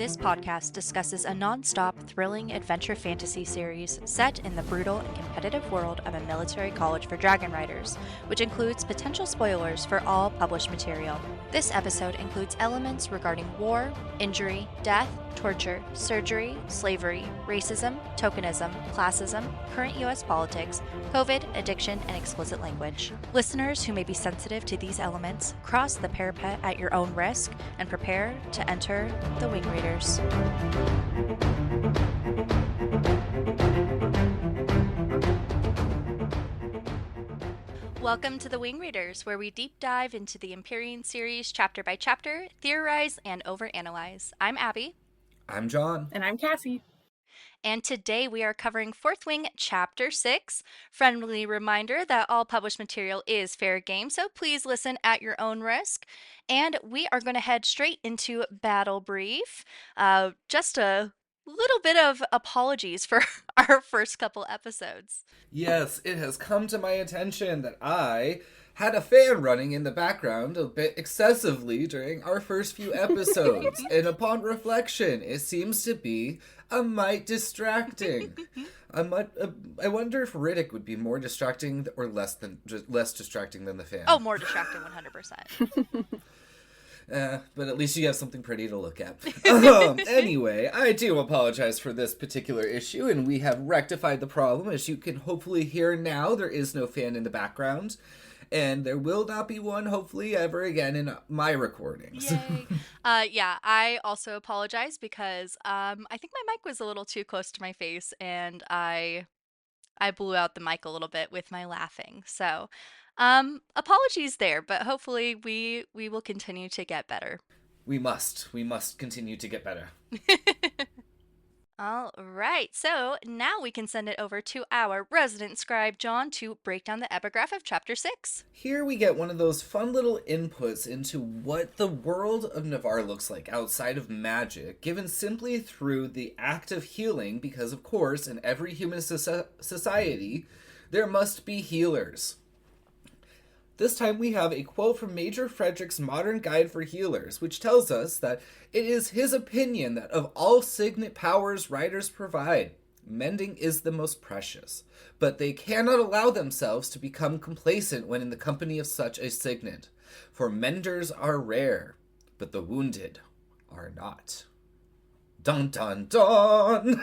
This podcast discusses a non-stop, thrilling adventure fantasy series set in the brutal and competitive world of a military college for dragon riders, which includes potential spoilers for all published material. This episode includes elements regarding war, injury, death, torture, surgery, slavery, racism, tokenism, classism, current U.S. politics, COVID, addiction, and explicit language. Listeners who may be sensitive to these elements, cross the parapet at your own risk and prepare to enter the Wing Readers. Welcome to the Wing Readers, where we deep dive into the Empyrean series chapter by chapter, theorize, and overanalyze. I'm Abby. I'm John. And I'm Cassie. And today we are covering 4th Wing Chapter 6. Friendly reminder that all published material is fair game, so please listen at your own risk. And we are going to head straight into Battle Brief. Just a little bit of apologies for our first couple episodes. Yes, it has come to my attention that I had a fan running in the background a bit excessively during our first few episodes, and upon reflection, it seems to be a mite distracting. I wonder if Riddick would be more distracting or less distracting than the fan. Oh, more distracting, 100%. But at least you have something pretty to look at. Anyway, I do apologize for this particular issue, and we have rectified the problem. As you can hopefully hear now, there is no fan in the background. And there will not be one, hopefully, ever again in my recordings. Yay. Yeah, I also apologize because I think my mic was a little too close to my face, and I blew out the mic a little bit with my laughing. So, apologies there, but hopefully we will continue to get better. We must continue to get better. All right, so now we can send it over to our resident scribe, John, to break down the epigraph of Chapter 6. Here we get one of those fun little inputs into what the world of Navarre looks like outside of magic, given simply through the act of healing, because of course, in every human society, there must be healers. This time we have a quote from Major Frederick's Modern Guide for Healers, which tells us that it is his opinion that of all signet powers writers provide, mending is the most precious, but they cannot allow themselves to become complacent when in the company of such a signet, for menders are rare, but the wounded are not. Dun dun dun!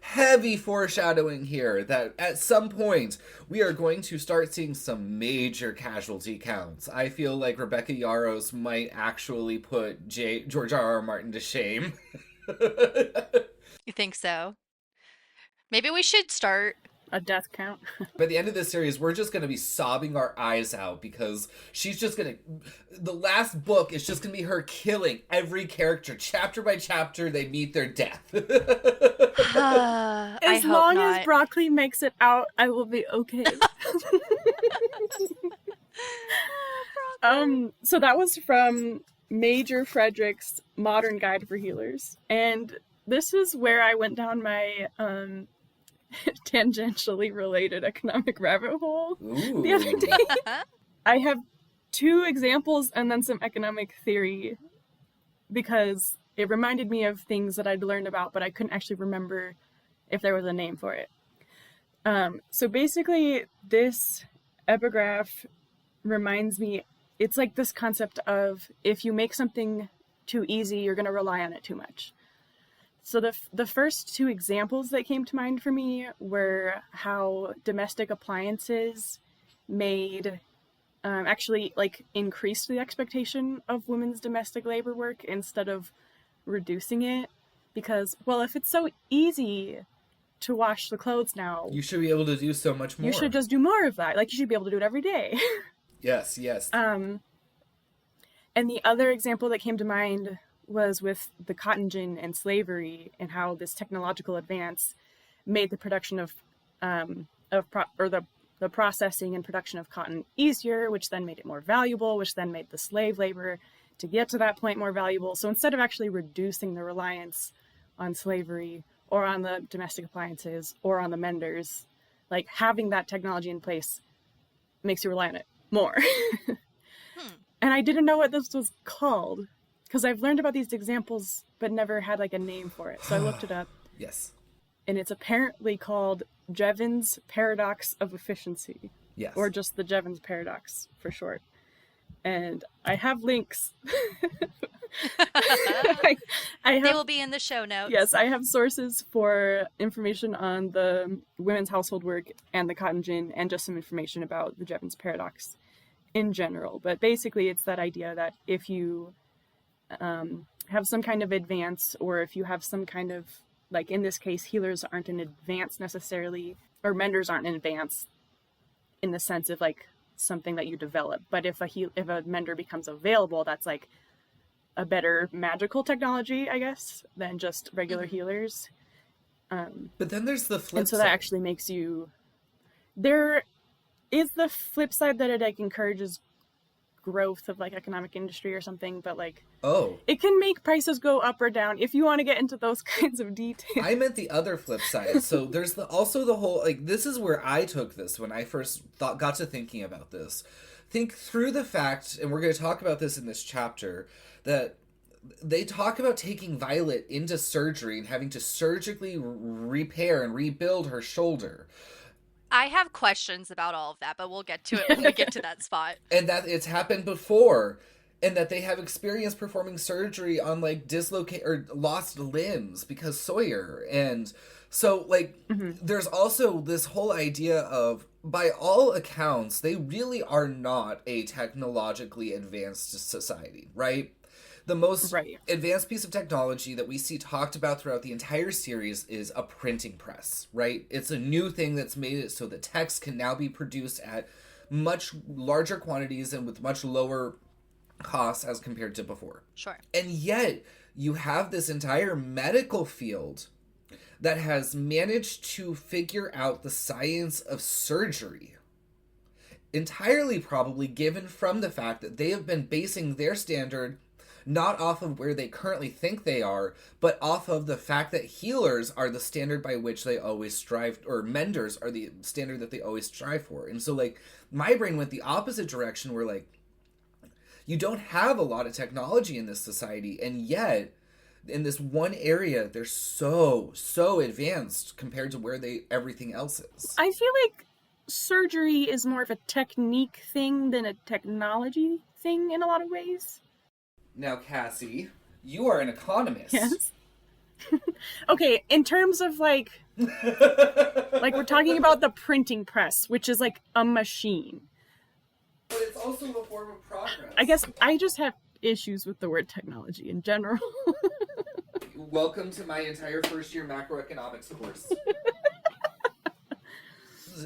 Heavy foreshadowing here that at some point we are going to start seeing some major casualty counts. I feel like Rebecca Yarros might actually put George R.R. Martin to shame. You think so? Maybe we should start a death count. By the end of this series, we're just going to be sobbing our eyes out because she's just going to... The last book is just going to be her killing every character. Chapter by chapter, they meet their death. As long as Broccoli makes it out, I will be okay. So that was from Major Frederick's Modern Guide for Healers. And this is where I went down my... tangentially related economic rabbit hole the other day. I have 2 examples and then some economic theory because it reminded me of things that I'd learned about, but I couldn't actually remember if there was a name for it. So basically, this epigraph reminds me, it's like this concept of if you make something too easy, you're going to rely on it too much. So the first 2 examples that came to mind for me were how domestic appliances made, actually like increased the expectation of women's domestic labor work instead of reducing it. Because, well, if it's so easy to wash the clothes now, you should be able to do so much more. You should just do more of that. Like, you should be able to do it every day. Yes. And the other example that came to mind was with the cotton gin and slavery and how this technological advance made the production of the processing and production of cotton easier, which then made it more valuable, which then made the slave labor to get to that point more valuable. So instead of actually reducing the reliance on slavery or on the domestic appliances or on the menders, like having that technology in place makes you rely on it more. And I didn't know what this was called because I've learned about these examples but never had like a name for it. So I looked it up. Yes. And it's apparently called Jevons Paradox of Efficiency. Yes. Or just the Jevons Paradox for short. And I have links. They will be in the show notes. Yes, I have sources for information on the women's household work and the cotton gin, and just some information about the Jevons Paradox in general. But basically, it's that idea that if you have some kind of advance, or if you have some kind of, like in this case, healers aren't in advance necessarily, or menders aren't in advance in the sense of like something that you develop. But if a mender becomes available, that's like a better magical technology, I guess, than just regular healers. But then there's the flip and so side. That actually makes you... There is the flip side that it like encourages growth of like economic industry or something, but like it can make prices go up or down if you want to get into those kinds of details. I meant the other flip side. So there's also the whole, like, this is where I took this when I first got to thinking about this. Think through the fact, and we're going to talk about this in this chapter, that they talk about taking Violet into surgery and having to surgically repair and rebuild her shoulder. I have questions about all of that, but we'll get to it when we get to that spot. And that it's happened before, and that they have experience performing surgery on like or lost limbs because Sawyer. And so like there's also this whole idea of, by all accounts, they really are not a technologically advanced society, right? The most advanced piece of technology that we see talked about throughout the entire series is a printing press, right? It's a new thing that's made it so that text can now be produced at much larger quantities and with much lower costs as compared to before. Sure. And yet, you have this entire medical field that has managed to figure out the science of surgery. Entirely probably given from the fact that they have been basing their standard not off of where they currently think they are, but off of the fact that healers are the standard by which they always strive, or menders are the standard that they always strive for. And so, like, my brain went the opposite direction where, like, you don't have a lot of technology in this society, and yet, in this one area, they're so advanced compared to where everything else is. I feel like surgery is more of a technique thing than a technology thing in a lot of ways. Now, Cassie, you are an economist. Yes. Okay, in terms of like we're talking about the printing press, which is like a machine. But it's also a form of progress. I guess I just have issues with the word technology in general. Welcome to my entire first year macroeconomics course.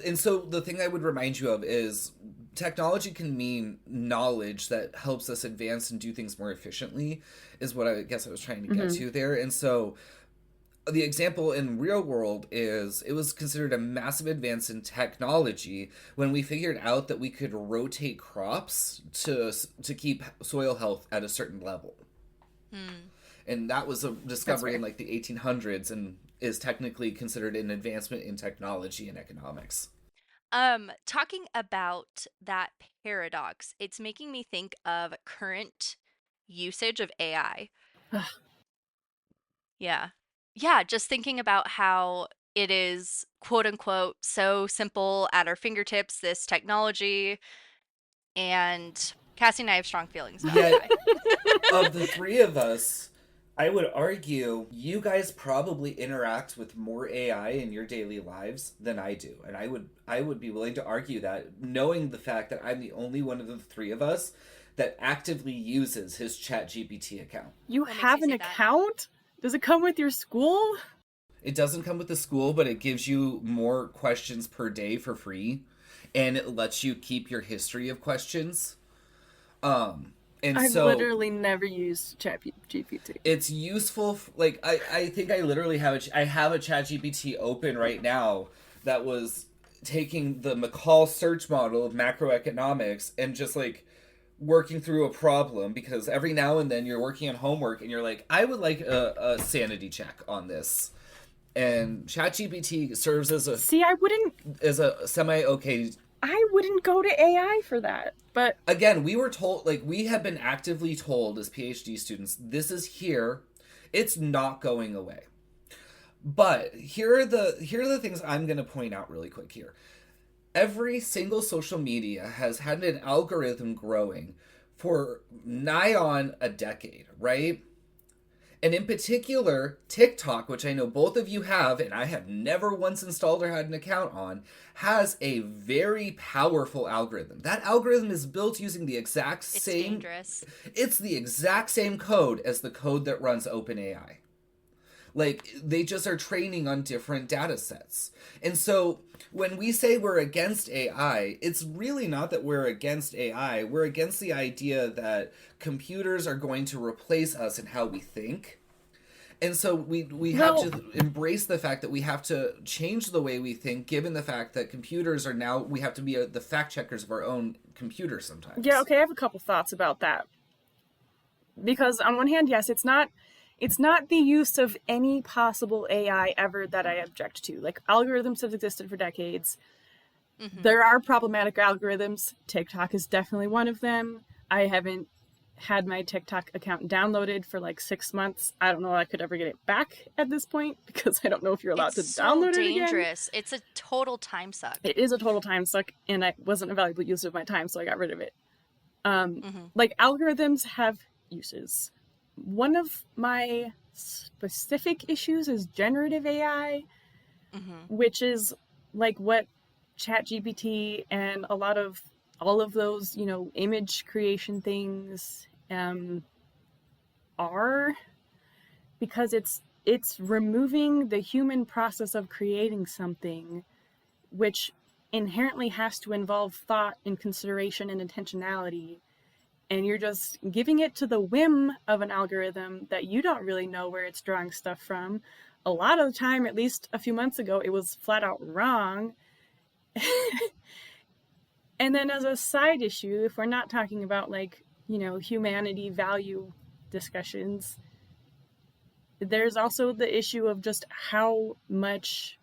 And so the thing I would remind you of is technology can mean knowledge that helps us advance and do things more efficiently, is what I guess I was trying to get to there. And so the example in real world is it was considered a massive advance in technology when we figured out that we could rotate crops to keep soil health at a certain level. And that was a discovery in like the 1800s and is technically considered an advancement in technology and economics. Talking about that paradox, it's making me think of current usage of AI. Yeah, just thinking about how it is, quote unquote, so simple at our fingertips, this technology, and Cassie and I have strong feelings about AI. Of the three of us, I would argue you guys probably interact with more AI in your daily lives than I do. And I would be willing to argue that, knowing the fact that I'm the only one of the three of us that actively uses his ChatGPT account. You have an account? Does it come with your school? It doesn't come with the school, but it gives you more questions per day for free. And it lets you keep your history of questions. I've literally never used ChatGPT. It's useful. I think I literally have a ChatGPT open right now that was taking the McCall search model of macroeconomics and just like working through a problem, because every now and then you're working on homework and you're like, I would like a sanity check on this. And ChatGPT serves as a I wouldn't as a semi-okay I wouldn't go to AI for that. But again, we were told, like, we have been actively told as PhD students, this is here. It's not going away. But here are the things I'm going to point out really quick here. Every single social media has had an algorithm growing for nigh on a decade, right? And in particular, TikTok, which I know both of you have, and I have never once installed or had an account on, has a very powerful algorithm. That algorithm is built using the exact same... It's dangerous. It's the exact same code as the code that runs OpenAI. Like, they just are training on different data sets. And so when we say we're against AI, it's really not that we're against AI. We're against the idea that computers are going to replace us in how we think. And so we have to embrace the fact that we have to change the way we think, given the fact that computers are now, we have to be the fact checkers of our own computers sometimes. Yeah, okay, I have a couple thoughts about that. Because on one hand, yes, it's not the use of any possible AI ever that I object to. Like, algorithms have existed for decades. Mm-hmm. There are problematic algorithms. TikTok is definitely one of them. I haven't had my TikTok account downloaded for like 6 months. I don't know if I could ever get it back at this point, because I don't know if you're allowed to download it again. It's so dangerous. It's a total time suck. It is a total time suck, and I wasn't a valuable use of my time, so I got rid of it. Like, algorithms have uses. One of my specific issues is generative AI, which is like what ChatGPT and a lot of all of those, image creation things are, because it's removing the human process of creating something, which inherently has to involve thought and consideration and intentionality. And you're just giving it to the whim of an algorithm that you don't really know where it's drawing stuff from. A lot of the time, at least a few months ago, it was flat out wrong. And then as a side issue, if we're not talking about humanity value discussions, there's also the issue of just how much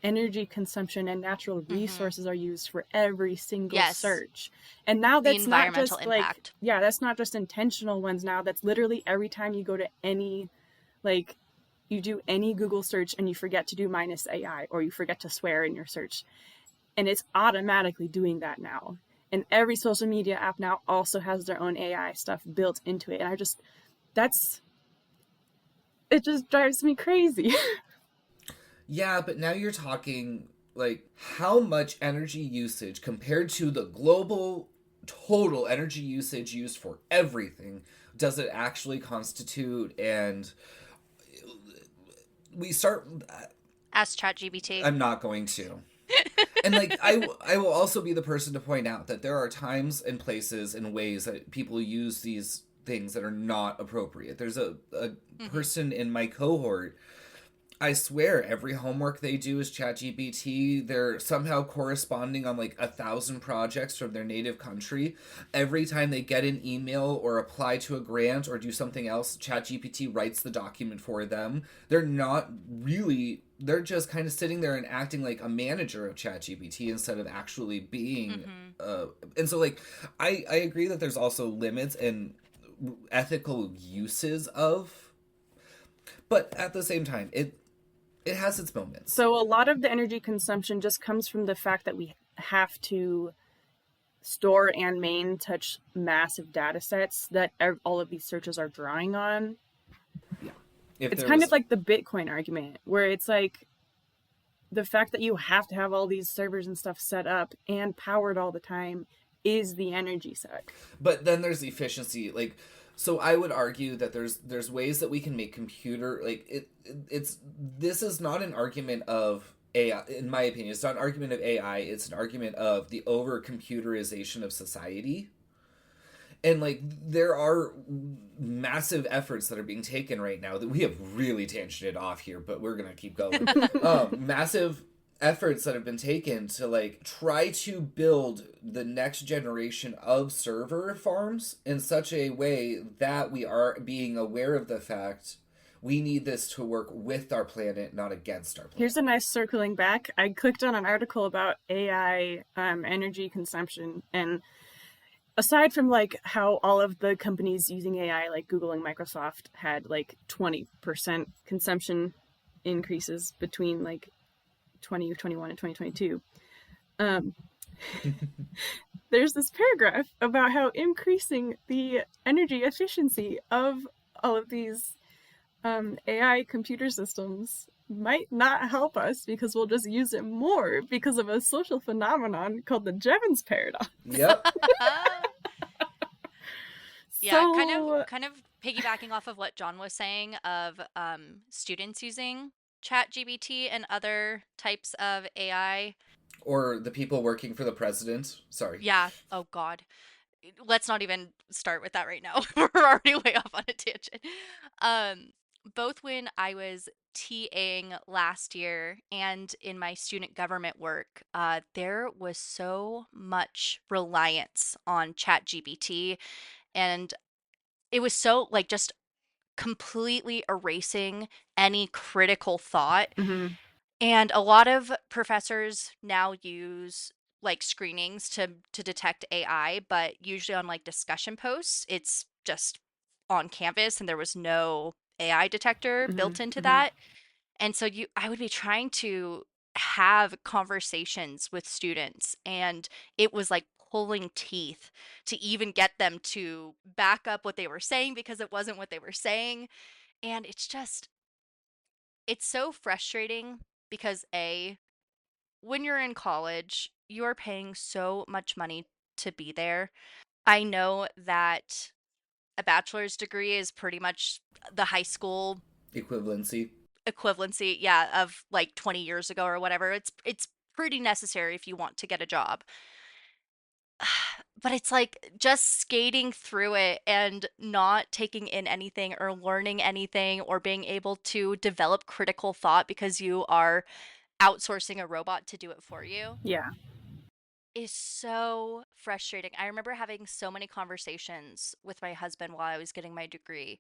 energy consumption and natural resources are used for every single search. And now that's not just impact. That's not just intentional ones now. That's literally every time you go to any, you do any Google search and you forget to do -AI, or you forget to swear in your search. And it's automatically doing that now. And every social media app now also has their own AI stuff built into it. And it just drives me crazy. Yeah, but now you're talking, how much energy usage compared to the global total energy usage used for everything does it actually constitute? And we start... Ask ChatGPT. I'm not going to. And, I will also be the person to point out that there are times and places and ways that people use these things that are not appropriate. There's a person in my cohort, I swear every homework they do is ChatGPT. They're somehow corresponding on 1,000 projects from their native country. Every time they get an email or apply to a grant or do something else, ChatGPT writes the document for them. They're just kind of sitting there and acting like a manager of ChatGPT instead of actually being... and so I agree that there's also limits and ethical uses of... But at the same time, it has its moments. So a lot of the energy consumption just comes from the fact that we have to store and touch massive data sets that all of these searches are drawing on. Yeah. It's kind of like the Bitcoin argument, where it's the fact that you have to have all these servers and stuff set up and powered all the time is the energy suck. But then there's efficiency, so I would argue that there's ways that we can make computer, this is not an argument of AI, in my opinion. It's not an argument of AI, it's an argument of the over-computerization of society. And, there are massive efforts that are being taken right now that we have really tangented off here, but we're going to keep going. Massive efforts that have been taken to try to build the next generation of server farms in such a way that we are being aware of the fact, We need this to work with our planet, not against our planet. Here's a nice circling back. I clicked on an article about AI energy consumption, and aside from like how all of the companies using AI, like Google and Microsoft, had like 20% consumption increases between like 2021 and 2022, there's this paragraph about how increasing the energy efficiency of all of these AI computer systems might not help us because we'll just use it more because of a social phenomenon called the Jevons Paradox. Yep. Yeah, So, kind of piggybacking off of what John was saying of students using ChatGPT and other types of AI. Or the people working for the president. Sorry. Yeah. Oh God. Let's not even start with that right now. We're already way off on a tangent. Both when I was TAing last year and in my student government work, there was so much reliance on ChatGPT, and it was so like just completely erasing any critical thought. mhm. And a lot of professors now use like screenings to detect AI, but usually on like discussion posts, it's just on Canvas and there was no AI detector built into that. And so I would be trying to have conversations with students, and it was like pulling teeth to even get them to back up what they were saying because it wasn't what they were saying. And it's so frustrating because when you're in college, you're paying so much money to be there. I know that a bachelor's degree is pretty much the high school Equivalency. equivalency, yeah, of like 20 years ago or whatever. It's pretty necessary if you want to get a job. But it's like just skating through it and not taking in anything or learning anything or being able to develop critical thought because you are outsourcing a robot to do it for you Yeah. is so frustrating. I remember having so many conversations with my husband while I was getting my degree.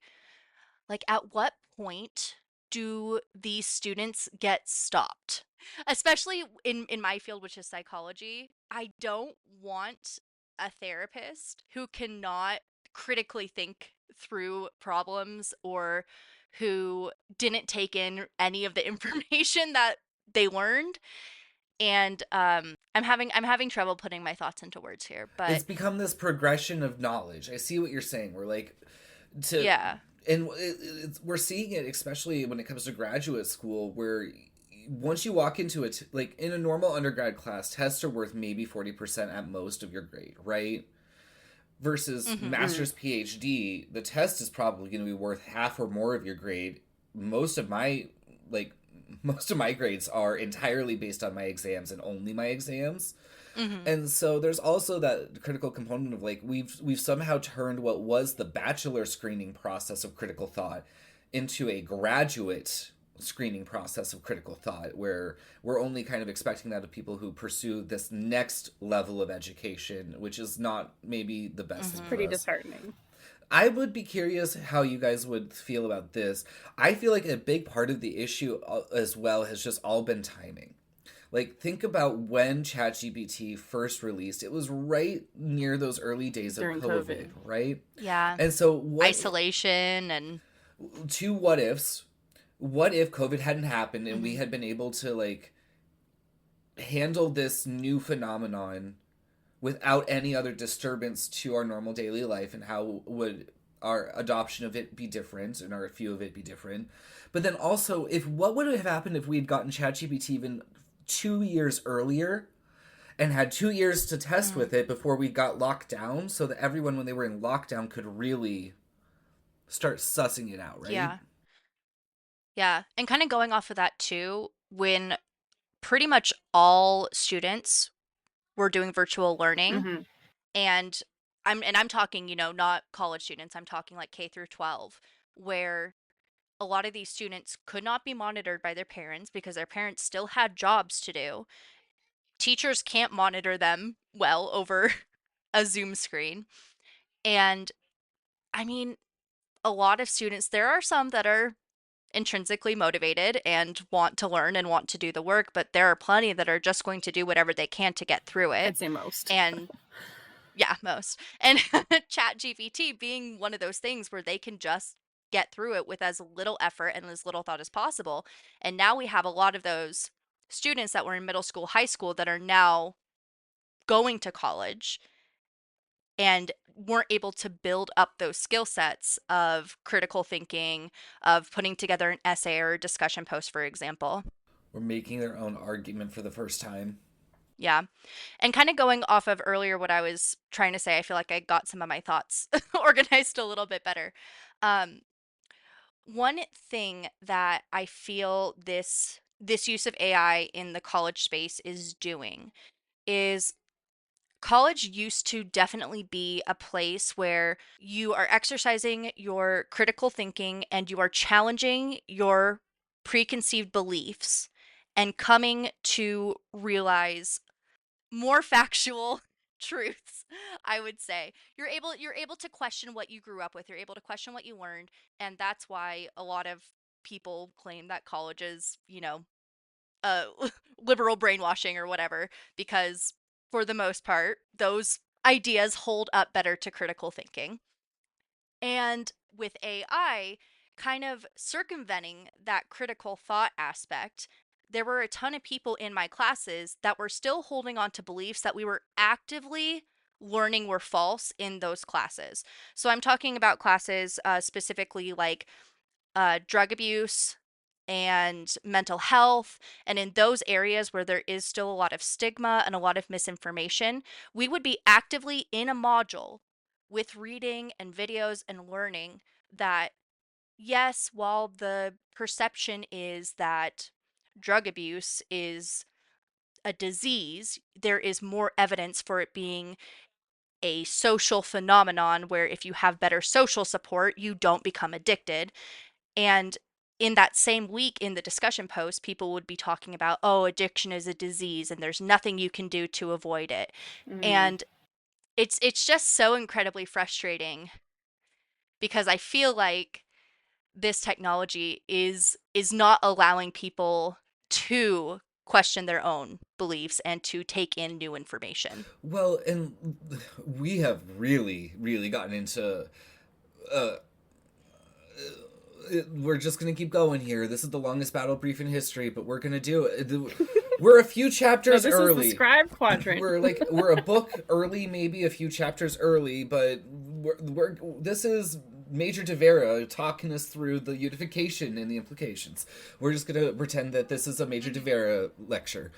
Like, at what point do these students get stopped? Especially in my field, which is psychology. I don't want a therapist who cannot critically think through problems or who didn't take in any of the information that they learned. And I'm having trouble putting my thoughts into words here, but It's become this progression of knowledge. I see what you're saying. We're like, to yeah. and we're seeing it especially when it comes to graduate school, where once you walk into it, like in a normal undergrad class, tests are worth maybe 40% at most of your grade, right? Versus master's PhD, the test is probably going to be worth half or more of your grade. most of my like most of my grades are entirely based on my exams and only my exams. Hmm. And so there's also that critical component of like we've somehow turned what was the bachelor screening process of critical thought into a graduate screening process of critical thought, where we're only kind of expecting that of people who pursue this next level of education, which is not maybe the best thing for Pretty us. disheartening. I would be curious how you guys would feel about this. I feel like a big part of the issue as well has just all been timing. Like, think about when ChatGPT first released. It was right near those early days of During COVID, COVID. right? Yeah. And so, Isolation and two what ifs. What if COVID hadn't happened and we had been able to, like, handle this new phenomenon without any other disturbance to our normal daily life, and how would our adoption of it be different and our view of it be different? But then also, if what would have happened if we had gotten ChatGPT even 2 years earlier and had 2 years to test with it before we got locked down, so that everyone, when they were in lockdown, could really start sussing it out, right? yeah. Yeah. And kind of going off of that too, when pretty much all students were doing virtual learning, Mm-hmm. and I'm talking, not college students. I'm talking like K through 12, where a lot of these students could not be monitored by their parents because their parents still had jobs to do. Teachers can't monitor them well over a Zoom screen. And I mean, a lot of students, there are some that are intrinsically motivated and want to learn and want to do the work, but there are plenty that are just going to do whatever they can to get through it. I'd say most. And yeah, most. And ChatGPT being one of those things where they can just get through it with as little effort and as little thought as possible. And now we have a lot of those students that were in middle school, high school that are now going to college and weren't able to build up those skill sets of critical thinking, of putting together an essay or a discussion post, for example. Or making their own argument for the first time. Yeah. And kind of going off of earlier what I was trying to say, I feel like I got some of my thoughts organized a little bit better. Um, One thing that I feel this use of AI in the college space is doing is college used to definitely be a place where you are exercising your critical thinking and you are challenging your preconceived beliefs and coming to realize more factual truths. I would say you're able to question what you grew up with, you're able to question what you learned, and that's why a lot of people claim that college is, uh liberal brainwashing or whatever, because for the most part those ideas hold up better to critical thinking. And with AI kind of circumventing that critical thought aspect, there were a ton of people in my classes that were still holding on to beliefs that we were actively learning were false in those classes. So I'm talking about classes specifically like drug abuse and mental health. And in those areas where there is still a lot of stigma and a lot of misinformation, we would be actively in a module with reading and videos and learning that, yes, while the perception is that drug abuse is a disease, there is more evidence for it being a social phenomenon where if you have better social support, you don't become addicted. And in that same week in the discussion post, people would be talking about, oh, addiction is a disease and there's nothing you can do to avoid it. And it's just so incredibly frustrating because I feel like this technology is not allowing people to question their own beliefs and to take in new information. Well, and we have really, really gotten into. Uh, we're just gonna keep going here. This is the longest battle brief in history, but we're gonna do it. We're a few chapters this early. Is the scribe quadrant. we're a book early, maybe a few chapters early, but this is Major De Vera talking us through the unification and the implications. We're just gonna pretend that this is a Major De Vera lecture.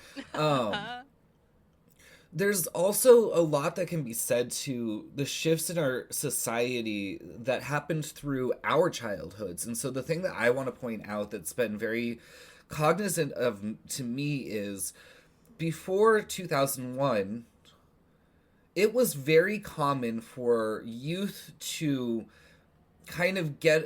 There's also a lot that can be said to the shifts in our society that happened through our childhoods. And so the thing that I want to point out that's been very cognizant of to me is before 2001, it was very common for youth to kind of get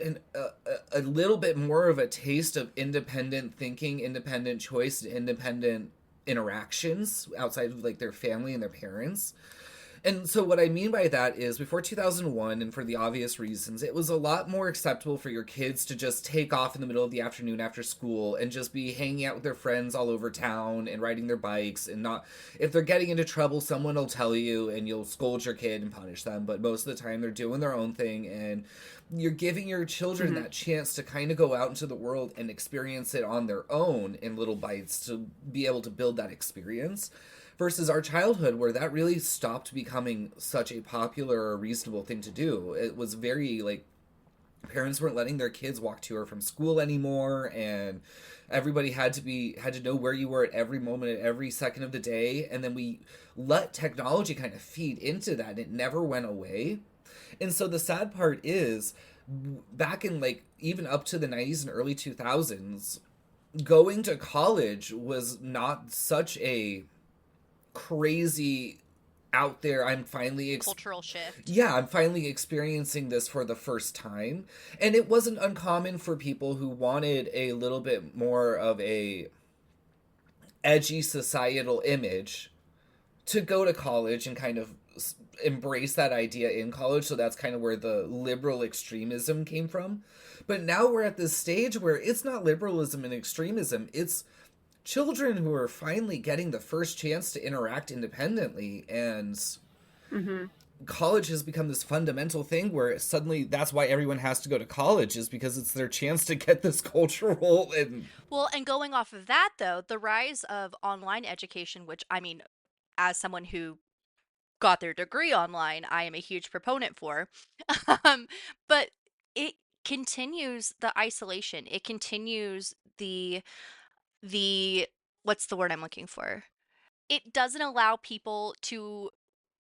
a little bit more of a taste of independent thinking, independent choice, independent interactions outside of like their family and their parents. And so what I mean by that is before 2001, and for the obvious reasons, it was a lot more acceptable for your kids to just take off in the middle of the afternoon after school and just be hanging out with their friends all over town and riding their bikes, and not, if they're getting into trouble, someone will tell you and you'll scold your kid and punish them. But most of the time they're doing their own thing, and you're giving your children that chance to kind of go out into the world and experience it on their own in little bites to be able to build that experience. Versus our childhood, where that really stopped becoming such a popular or reasonable thing to do. It was very, like, parents weren't letting their kids walk to or from school anymore, and everybody had to know where you were at every moment, at every second of the day. And then we let technology kind of feed into that, and it never went away. And so the sad part is, back in, like, even up to the 90s and early 2000s, going to college was not such a crazy out there, I'm finally cultural shift. Yeah, I'm finally experiencing this for the first time. And it wasn't uncommon for people who wanted a little bit more of a edgy societal image to go to college and kind of embrace that idea in college, so that's kind of where the liberal extremism came from. But now we're at this stage where it's not liberalism and extremism, it's children who are finally getting the first chance to interact independently, and college has become this fundamental thing where suddenly that's why everyone has to go to college, is because it's their chance to get this cultural and... Well, and going off of that, though, the rise of online education, which, I mean, as someone who got their degree online, I am a huge proponent for, but it continues the isolation. It continues the what's the word I'm looking for? It doesn't allow people to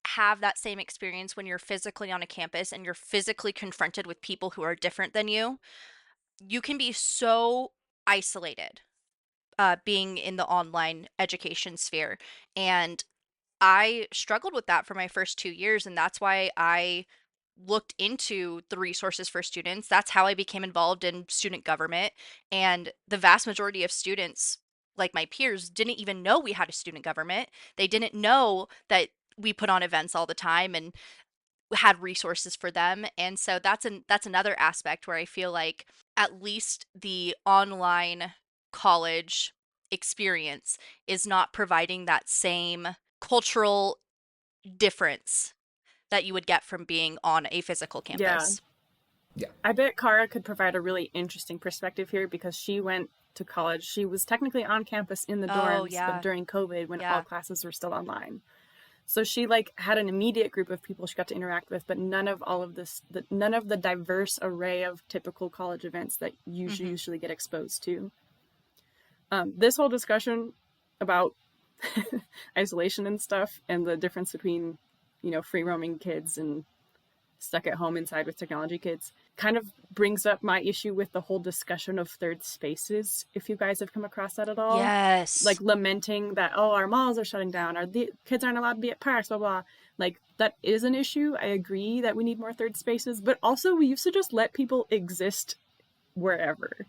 have that same experience when you're physically on a campus and you're physically confronted with people who are different than you. You can be so isolated being in the online education sphere. And I struggled with that for my first 2 years, and that's why I looked into the resources for students. That's how I became involved in student government. And the vast majority of students, like my peers, didn't even know we had a student government. They didn't know that we put on events all the time and had resources for them. And so that's another aspect where I feel like at least the online college experience is not providing that same cultural difference that you would get from being on a physical campus. Yeah. I bet Kara could provide a really interesting perspective here because she went to college. She was technically on campus in the dorms, but during COVID when all classes were still online. So she had an immediate group of people she got to interact with, but none of the diverse array of typical college events that you usually get exposed to. This whole discussion about isolation and stuff and the difference between, free roaming kids and stuck at home inside with technology kids kind of brings up my issue with the whole discussion of third spaces, if you guys have come across that at all. Yes. Lamenting that, our malls are shutting down, the kids aren't allowed to be at parks, blah, blah. That is an issue. I agree that we need more third spaces, but also we used to just let people exist wherever.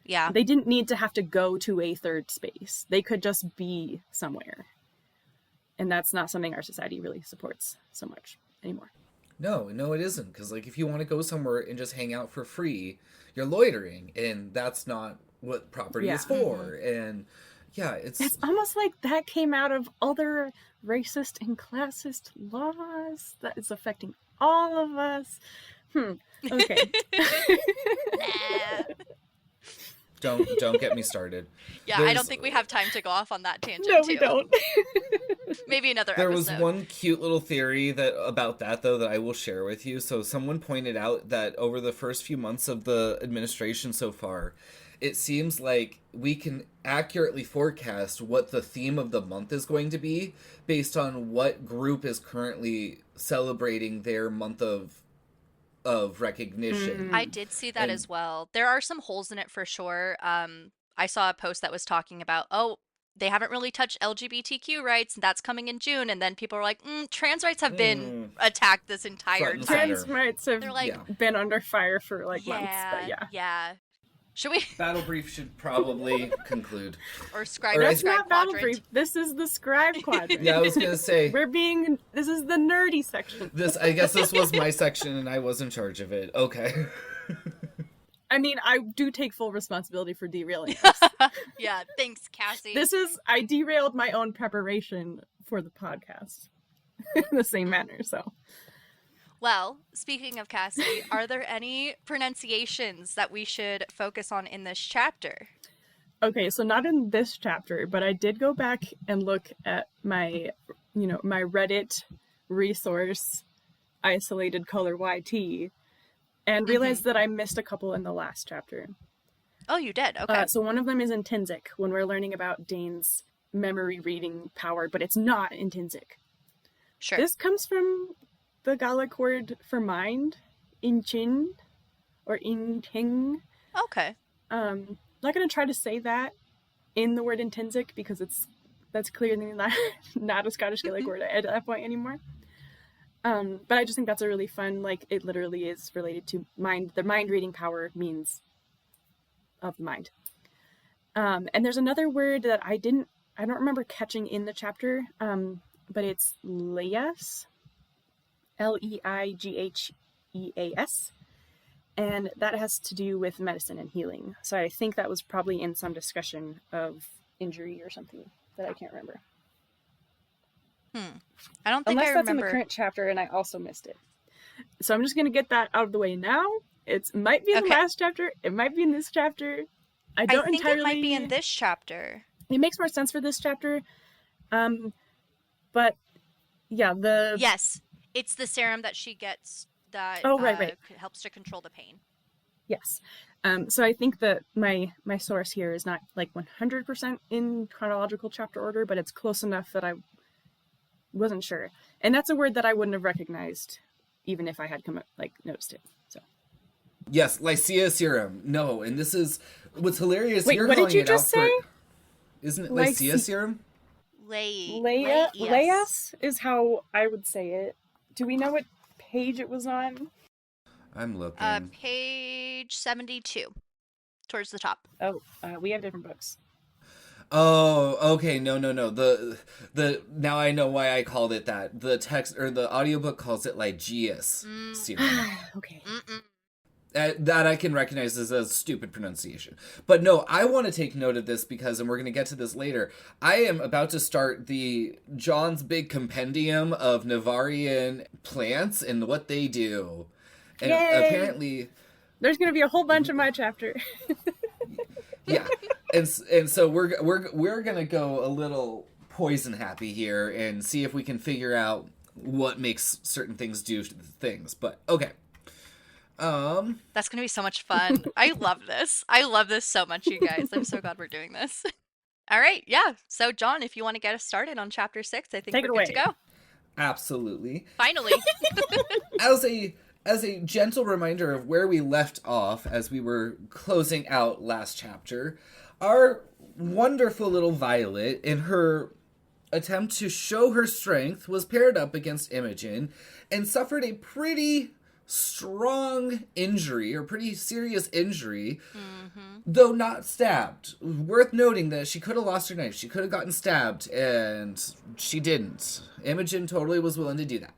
Yeah. They didn't need to have to go to a third space. They could just be somewhere. And that's not something our society really supports so much anymore. No, it isn't. Because, if you want to go somewhere and just hang out for free, you're loitering. And that's not what property is for. And, it's almost like that came out of other racist and classist laws that is affecting all of us. Okay. Don't get me started. Yeah, I don't think we have time to go off on that tangent. No, we don't. Maybe another there episode. There was one cute little theory about that, though, that I will share with you. So someone pointed out that over the first few months of the administration so far, it seems like we can accurately forecast what the theme of the month is going to be based on what group is currently celebrating their month of recognition. I did see that as well. There are some holes in it for sure. I saw a post that was talking about, they haven't really touched LGBTQ rights, and that's coming in June. And then people were like, trans rights have been attacked this entire time. Trans rights have been under fire for months, but Yeah. Should we? Battle brief should probably conclude. Or scribe. That's not battle brief. This is the scribe quadrant. Yeah, I was gonna say. This is the nerdy section. I guess this was my section, and I was in charge of it. Okay. I mean, I do take full responsibility for derailing this. Yeah, thanks, Cassie. I derailed my own preparation for the podcast in the same manner, so. Well, speaking of Cassie, are there any pronunciations that we should focus on in this chapter? Okay, so not in this chapter, but I did go back and look at my Reddit resource, isolatedcolorYT, and realized that I missed a couple in the last chapter. Oh, you did? Okay. So one of them is intrinsic, when we're learning about Dain's memory reading power, but it's not intrinsic. Sure. This comes from the Gaelic word for mind, inchin, or inting. Okay. I'm not going to try to say that in the word intrinsic because that's clearly not a Scottish Gaelic word at that point anymore. But I just think that's a really fun, it literally is related to mind. The mind reading power means of the mind. And there's another word that I don't remember catching in the chapter, but it's leas. Leightheas. And that has to do with medicine and healing. So I think that was probably in some discussion of injury or something that I can't remember. I don't think Unless I that's remember. in the current chapter and I also missed it. So I'm just going to get that out of the way now. It might be in the last chapter. It might be in this chapter. I think it might be in this chapter. It makes more sense for this chapter. But yeah, Yes, it's the serum that she gets that helps to control the pain. Yes. So I think that my source here is not like 100% in chronological chapter order, but it's close enough that I wasn't sure. And that's a word that I wouldn't have recognized even if I had noticed it. So yes, Lycia serum. No, and this is what's hilarious. Wait, you're what calling did you it just out say? Isn't it Lycia serum? Leias is how I would say it. Do we know what page it was on? I'm looking. Page 72, towards the top. Oh, we have different books. Oh, okay. No. The now I know why I called it that. The text or the audiobook calls it Lygeas serum. Okay. That I can recognize as a stupid pronunciation. But no, I want to take note of this because, and we're going to get to this later, I am about to start the John's Big Compendium of Navarian plants and what they do. And Yay! apparently... There's going to be a whole bunch in my chapter. Yeah. And so we're going to go a little poison happy here and see if we can figure out what makes certain things do things. But, okay. That's gonna be so much fun. I love this. I love this so much, you guys. I'm so glad we're doing this. All right, yeah. So, John, if you want to get us started on chapter 6, I think we're good to go. Absolutely. Finally. As a gentle reminder of where we left off as we were closing out last chapter, our wonderful little Violet, in her attempt to show her strength, was paired up against Imogen and suffered a pretty strong injury, or pretty serious injury, though not stabbed. Worth noting that she could have lost her knife. She could have gotten stabbed, and she didn't. Imogen totally was willing to do that.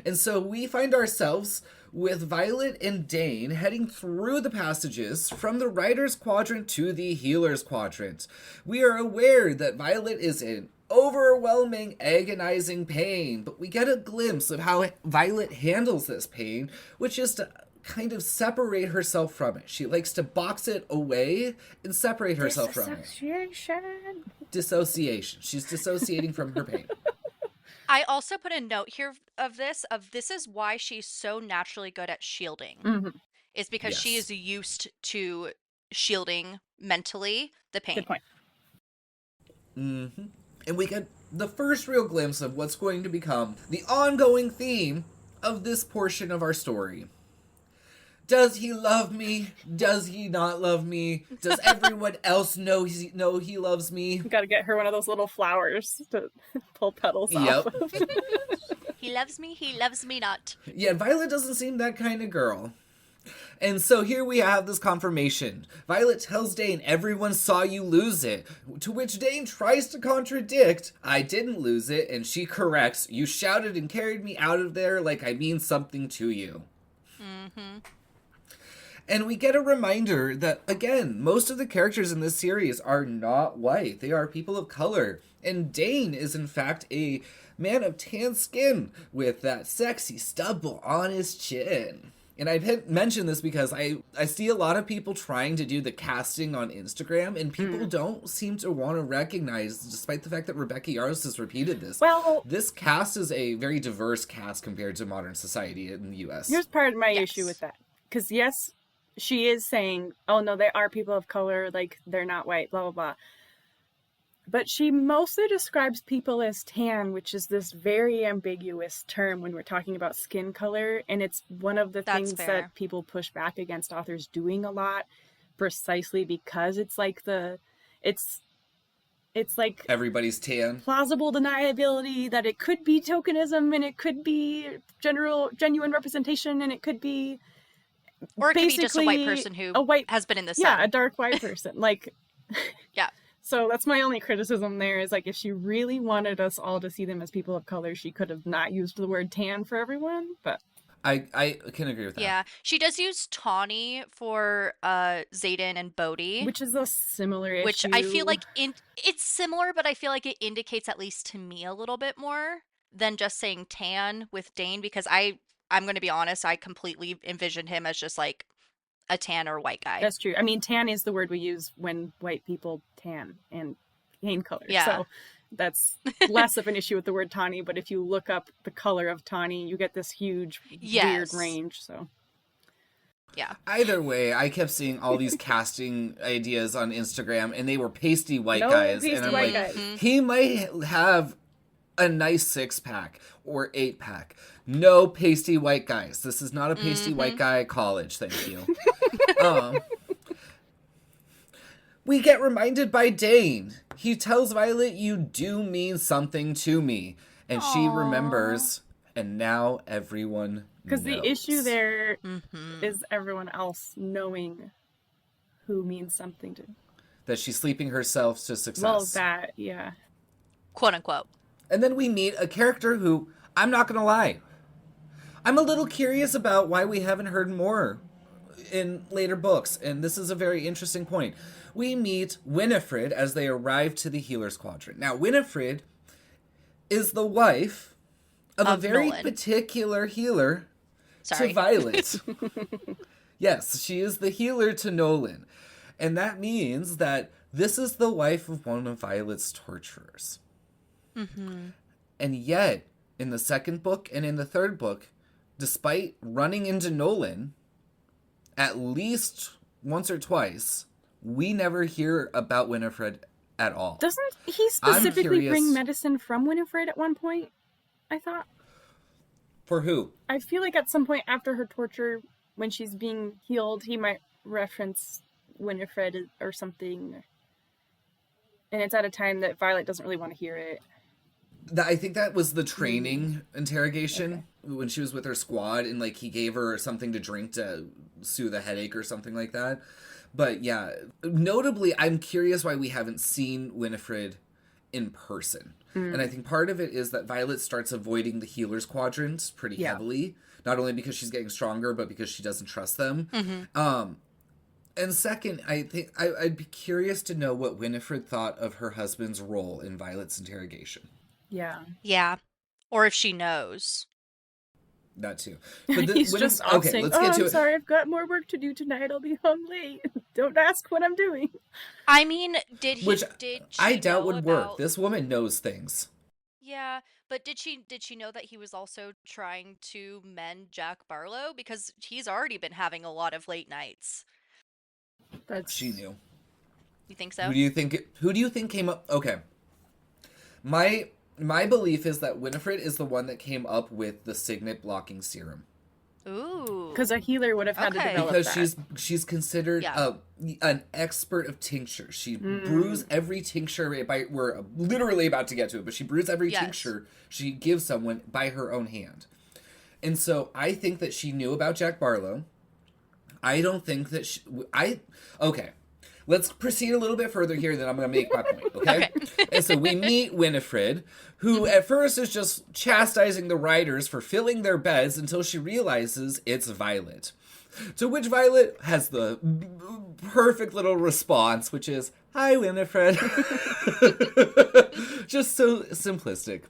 And so we find ourselves with Violet and Dain heading through the passages from the Writer's Quadrant to the Healer's Quadrant. We are aware that Violet is in overwhelming, agonizing pain, but we get a glimpse of how Violet handles this pain, which is to kind of separate herself from it. She likes to box it away and separate herself from it. Dissociation. She's dissociating from her pain. I also put a note here of this is why she's so naturally good at shielding. Is because she is used to shielding mentally the pain. Good point. And we get the first real glimpse of what's going to become the ongoing theme of this portion of our story. Does he love me? Does he not love me? Does everyone else know he loves me? Gotta get her one of those little flowers to pull petals off of. He loves me not. Yeah, Violet doesn't seem that kind of girl. And so here we have this confirmation. Violet tells Dain, everyone saw you lose it. To which Dain tries to contradict, I didn't lose it, and she corrects, you shouted and carried me out of there like I mean something to you. And we get a reminder that, again, most of the characters in this series are not white. They are people of color. And Dain is, in fact, a man of tan skin with that sexy stubble on his chin. And I mentioned this because I see a lot of people trying to do the casting on Instagram, and people don't seem to want to recognize, despite the fact that Rebecca Yarros has repeated this. Well, this cast is a very diverse cast compared to modern society in the U.S. Here's part of my issue with that. Because, yes, she is saying, oh, no, they are people of color, like, they're not white, blah, blah, blah. But she mostly describes people as tan, which is this very ambiguous term when we're talking about skin color. And it's one of the things that people push back against authors doing a lot, precisely because it's like it's like everybody's tan. Plausible deniability that it could be tokenism and it could be genuine representation and it could be... Or it could be just a white person who has been in the sun. Yeah, a dark white person. Like... Yeah. So that's my only criticism there is, like, if she really wanted us all to see them as people of color, she could have not used the word tan for everyone, but... I can agree with that. Yeah, she does use tawny for Xaden and Bodhi. Which is a similar issue. Which I feel like it's similar, but I feel like it indicates, at least to me, a little bit more than just saying tan with Dain, because I'm going to be honest, I completely envisioned him as just like a tan or white guy. That's true. I mean, tan is the word we use when white people tan and gain color. Yeah. So that's less of an issue with the word tawny, but if you look up the color of tawny, you get this huge, weird range, so... Yeah. Either way, I kept seeing all these casting ideas on Instagram, and they were pasty white guys. Pasty and I'm white like, guys. He might have a nice 6-pack or 8-pack. No pasty white guys. This is not a pasty white guy college, thank you. We get reminded by Dain. He tells Violet, "You do mean something to me." And she remembers, and now everyone Because knows. the issue there is everyone else knowing who means something to... That she's sleeping herself to success. Well, that, yeah. Quote unquote. And then we meet a character who, I'm not going to lie, I'm a little curious about why we haven't heard more in later books. And this is a very interesting point. We meet Winifred as they arrive to the Healer's Quadrant. Now, Winifred is the wife of a very Nolon. Particular healer Sorry. to Violet. Yes, she is the healer to Nolon. And that means that this is the wife of one of Violet's torturers. And yet, in the second book and in the third book, despite running into Nolon at least once or twice, we never hear about Winifred at all. Doesn't he specifically curious- bring medicine from Winifred at one point? I thought. For who? I feel like at some point after her torture, when she's being healed, he might reference Winifred or something. And it's at a time that Violet doesn't really want to hear it. I think that was the training interrogation when she was with her squad, and like he gave her something to drink to soothe a headache or something like that. But yeah, notably, I'm curious why we haven't seen Winifred in person. And I think part of it is that Violet starts avoiding the Healer's Quadrant pretty heavily. Not only because she's getting stronger, but because she doesn't trust them. And second, I think I'd be curious to know what Winifred thought of her husband's role in Violet's interrogation. Yeah. Yeah. Or if she knows. That too. He's just off saying, let's get to I'm it. sorry, I've got more work to do tonight. I'll be home late. Don't ask what I'm doing. I mean, did he? Which did she I doubt know would about... work. This woman knows things. Yeah, but did she know that he was also trying to mend Jack Barlow, because he's already been having a lot of late nights? She knew. You think so? Who do you think came up? Okay. My belief is that Winifred is the one that came up with the signet blocking serum. Ooh. Because a healer would have had to develop because that. she's considered an expert of tincture. She brews every tincture. We're literally about to get to it, but she brews every tincture she gives someone by her own hand. And so I think that she knew about Jack Barlow. I don't think that okay. Let's proceed a little bit further here, then I'm going to make my point, okay? And so we meet Winifred, who at first is just chastising the riders for filling their beds until she realizes it's Violet. To which Violet has the perfect little response, which is, "Hi, Winifred." Just so simplistic.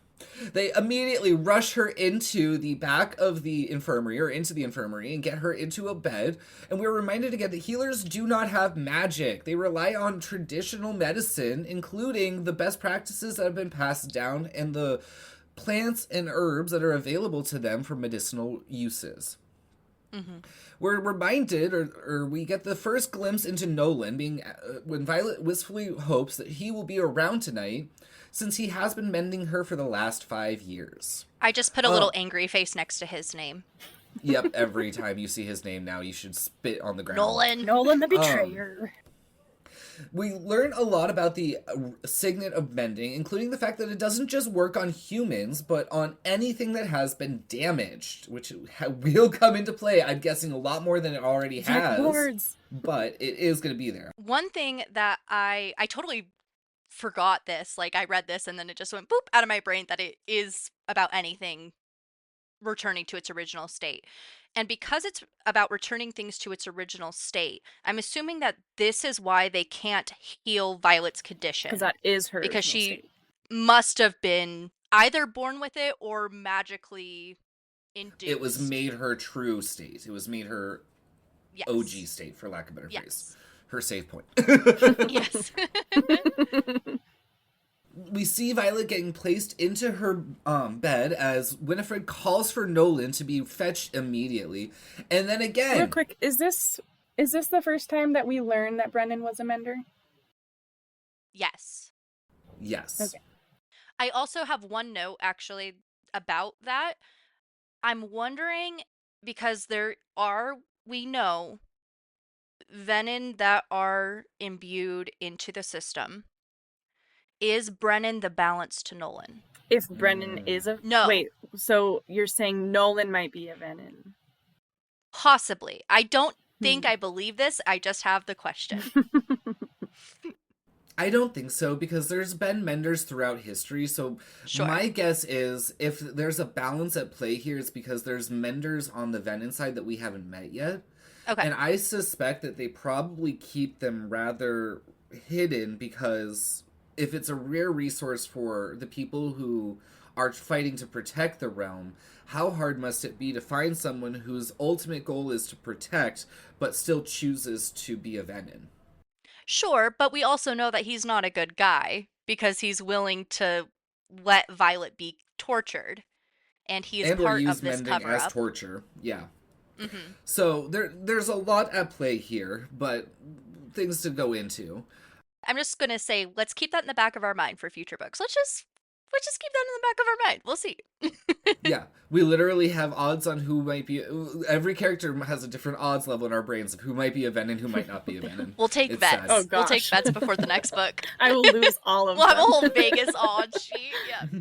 They immediately rush her into the back of the infirmary, or into the infirmary, and get her into a bed. And we're reminded again that healers do not have magic. They rely on traditional medicine, including the best practices that have been passed down and the plants and herbs that are available to them for medicinal uses. We're reminded, or we get the first glimpse into Nolon being when Violet wistfully hopes that he will be around tonight, since he has been mending her for the last 5 years. I just put a little angry face next to his name. Yep, every time you see his name now, you should spit on the ground. Nolon the betrayer. We learn a lot about the signet of mending, including the fact that it doesn't just work on humans, but on anything that has been damaged, which will come into play, I'm guessing, a lot more than it already has. But it is going to be there. One thing that I totally forgot this. Like, I read this and then it just went boop out of my brain that it is about anything returning to its original state. And because it's about returning things to its original state, I'm assuming that this is why they can't heal Violet's condition. Because that is her because she state. must have been either born with it or magically induced. It was made her true state. It was made her OG state, for lack of a better phrase. Her save point. Yes. We see Violet getting placed into her bed as Winifred calls for Nolon to be fetched immediately. And then again... Real quick, is this the first time that we learn that Brennan was a mender? Yes. Yes. Okay. I also have one note, actually, about that. I'm wondering, because there are, we know, venin that are imbued into the system. Is Brennan the balance to Nolon? If Brennan is a... No. Wait, so you're saying Nolon might be a venin? Possibly. I don't think I believe this. I just have the question. I don't think so, because there's been menders throughout history, so my guess is if there's a balance at play here, it's because there's menders on the venin side that we haven't met yet. Okay. And I suspect that they probably keep them rather hidden, because if it's a rare resource for the people who are fighting to protect the realm, how hard must it be to find someone whose ultimate goal is to protect, but still chooses to be a venin? Sure, but we also know that he's not a good guy, because he's willing to let Violet be tortured. And he is part of this cover-up. As torture, yeah. Mm-hmm. So there's a lot at play here, but things to go into. I'm just gonna say, let's keep that in the back of our mind for future books. Let's just keep that in the back of our mind. We'll see. Yeah, we literally have odds on who might be. Every character has a different odds level in our brains of who might be a venin, who might not be a venin. We'll take bets. Oh, gosh. We'll take bets before the next book. I will lose all of We'll them. have a whole Vegas odds sheet. Yeah.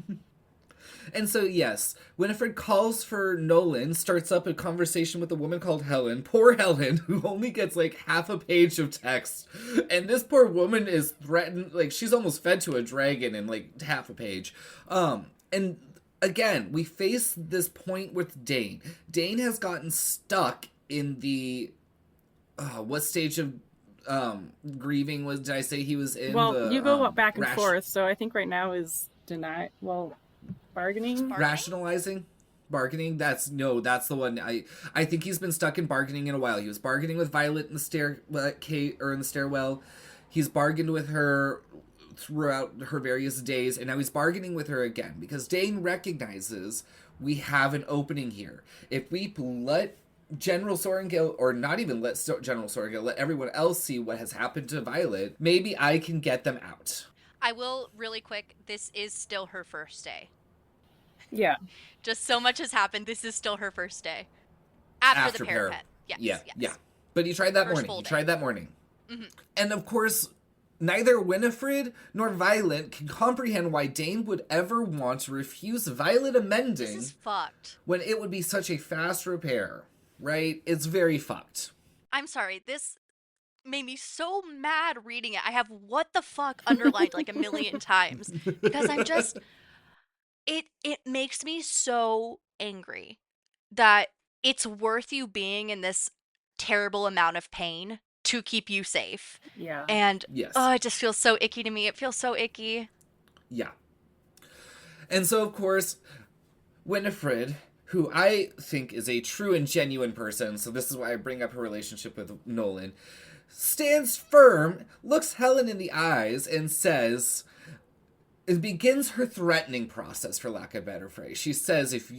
And so, yes, Winifred calls for Nolon, starts up a conversation with a woman called Helen. Poor Helen, who only gets like half a page of text. And this poor woman is threatened, like she's almost fed to a dragon in like half a page. And again, we face this point with Dain. Dain has gotten stuck in the, what stage of grieving did I say he was in? Well, you go back and forth, so I think right now is bargaining? Rationalizing? Bargaining? That's the one. I think he's been stuck in bargaining in a while. He was bargaining with Violet in the stairwell. He's bargained with her throughout her various days, and now he's bargaining with her again, because Dain recognizes we have an opening here. If we let General Sorrengail, or not even let General Sorrengail, let everyone else see what has happened to Violet, maybe I can get them out. I will, really quick, this is still her first day. Yeah. Just so much has happened. This is still her first day. After the parapet. Yes. Yeah. But he tried that morning. Mm-hmm. And of course, neither Winifred nor Violet can comprehend why Dain would ever want to refuse Violet a mending. This is fucked. When it would be such a fast repair, right? It's very fucked. I'm sorry, this made me so mad reading it. I have what the fuck underlined like a million times. Because I'm just... It makes me so angry that it's worth you being in this terrible amount of pain to keep you safe. Yeah. And yes. It just feels so icky to me. It feels so icky. Yeah. And so, of course, Winifred, who I think is a true and genuine person, so this is why I bring up her relationship with Nolon, stands firm, looks Helen in the eyes, and says... It begins her threatening process, for lack of a better phrase. She says, if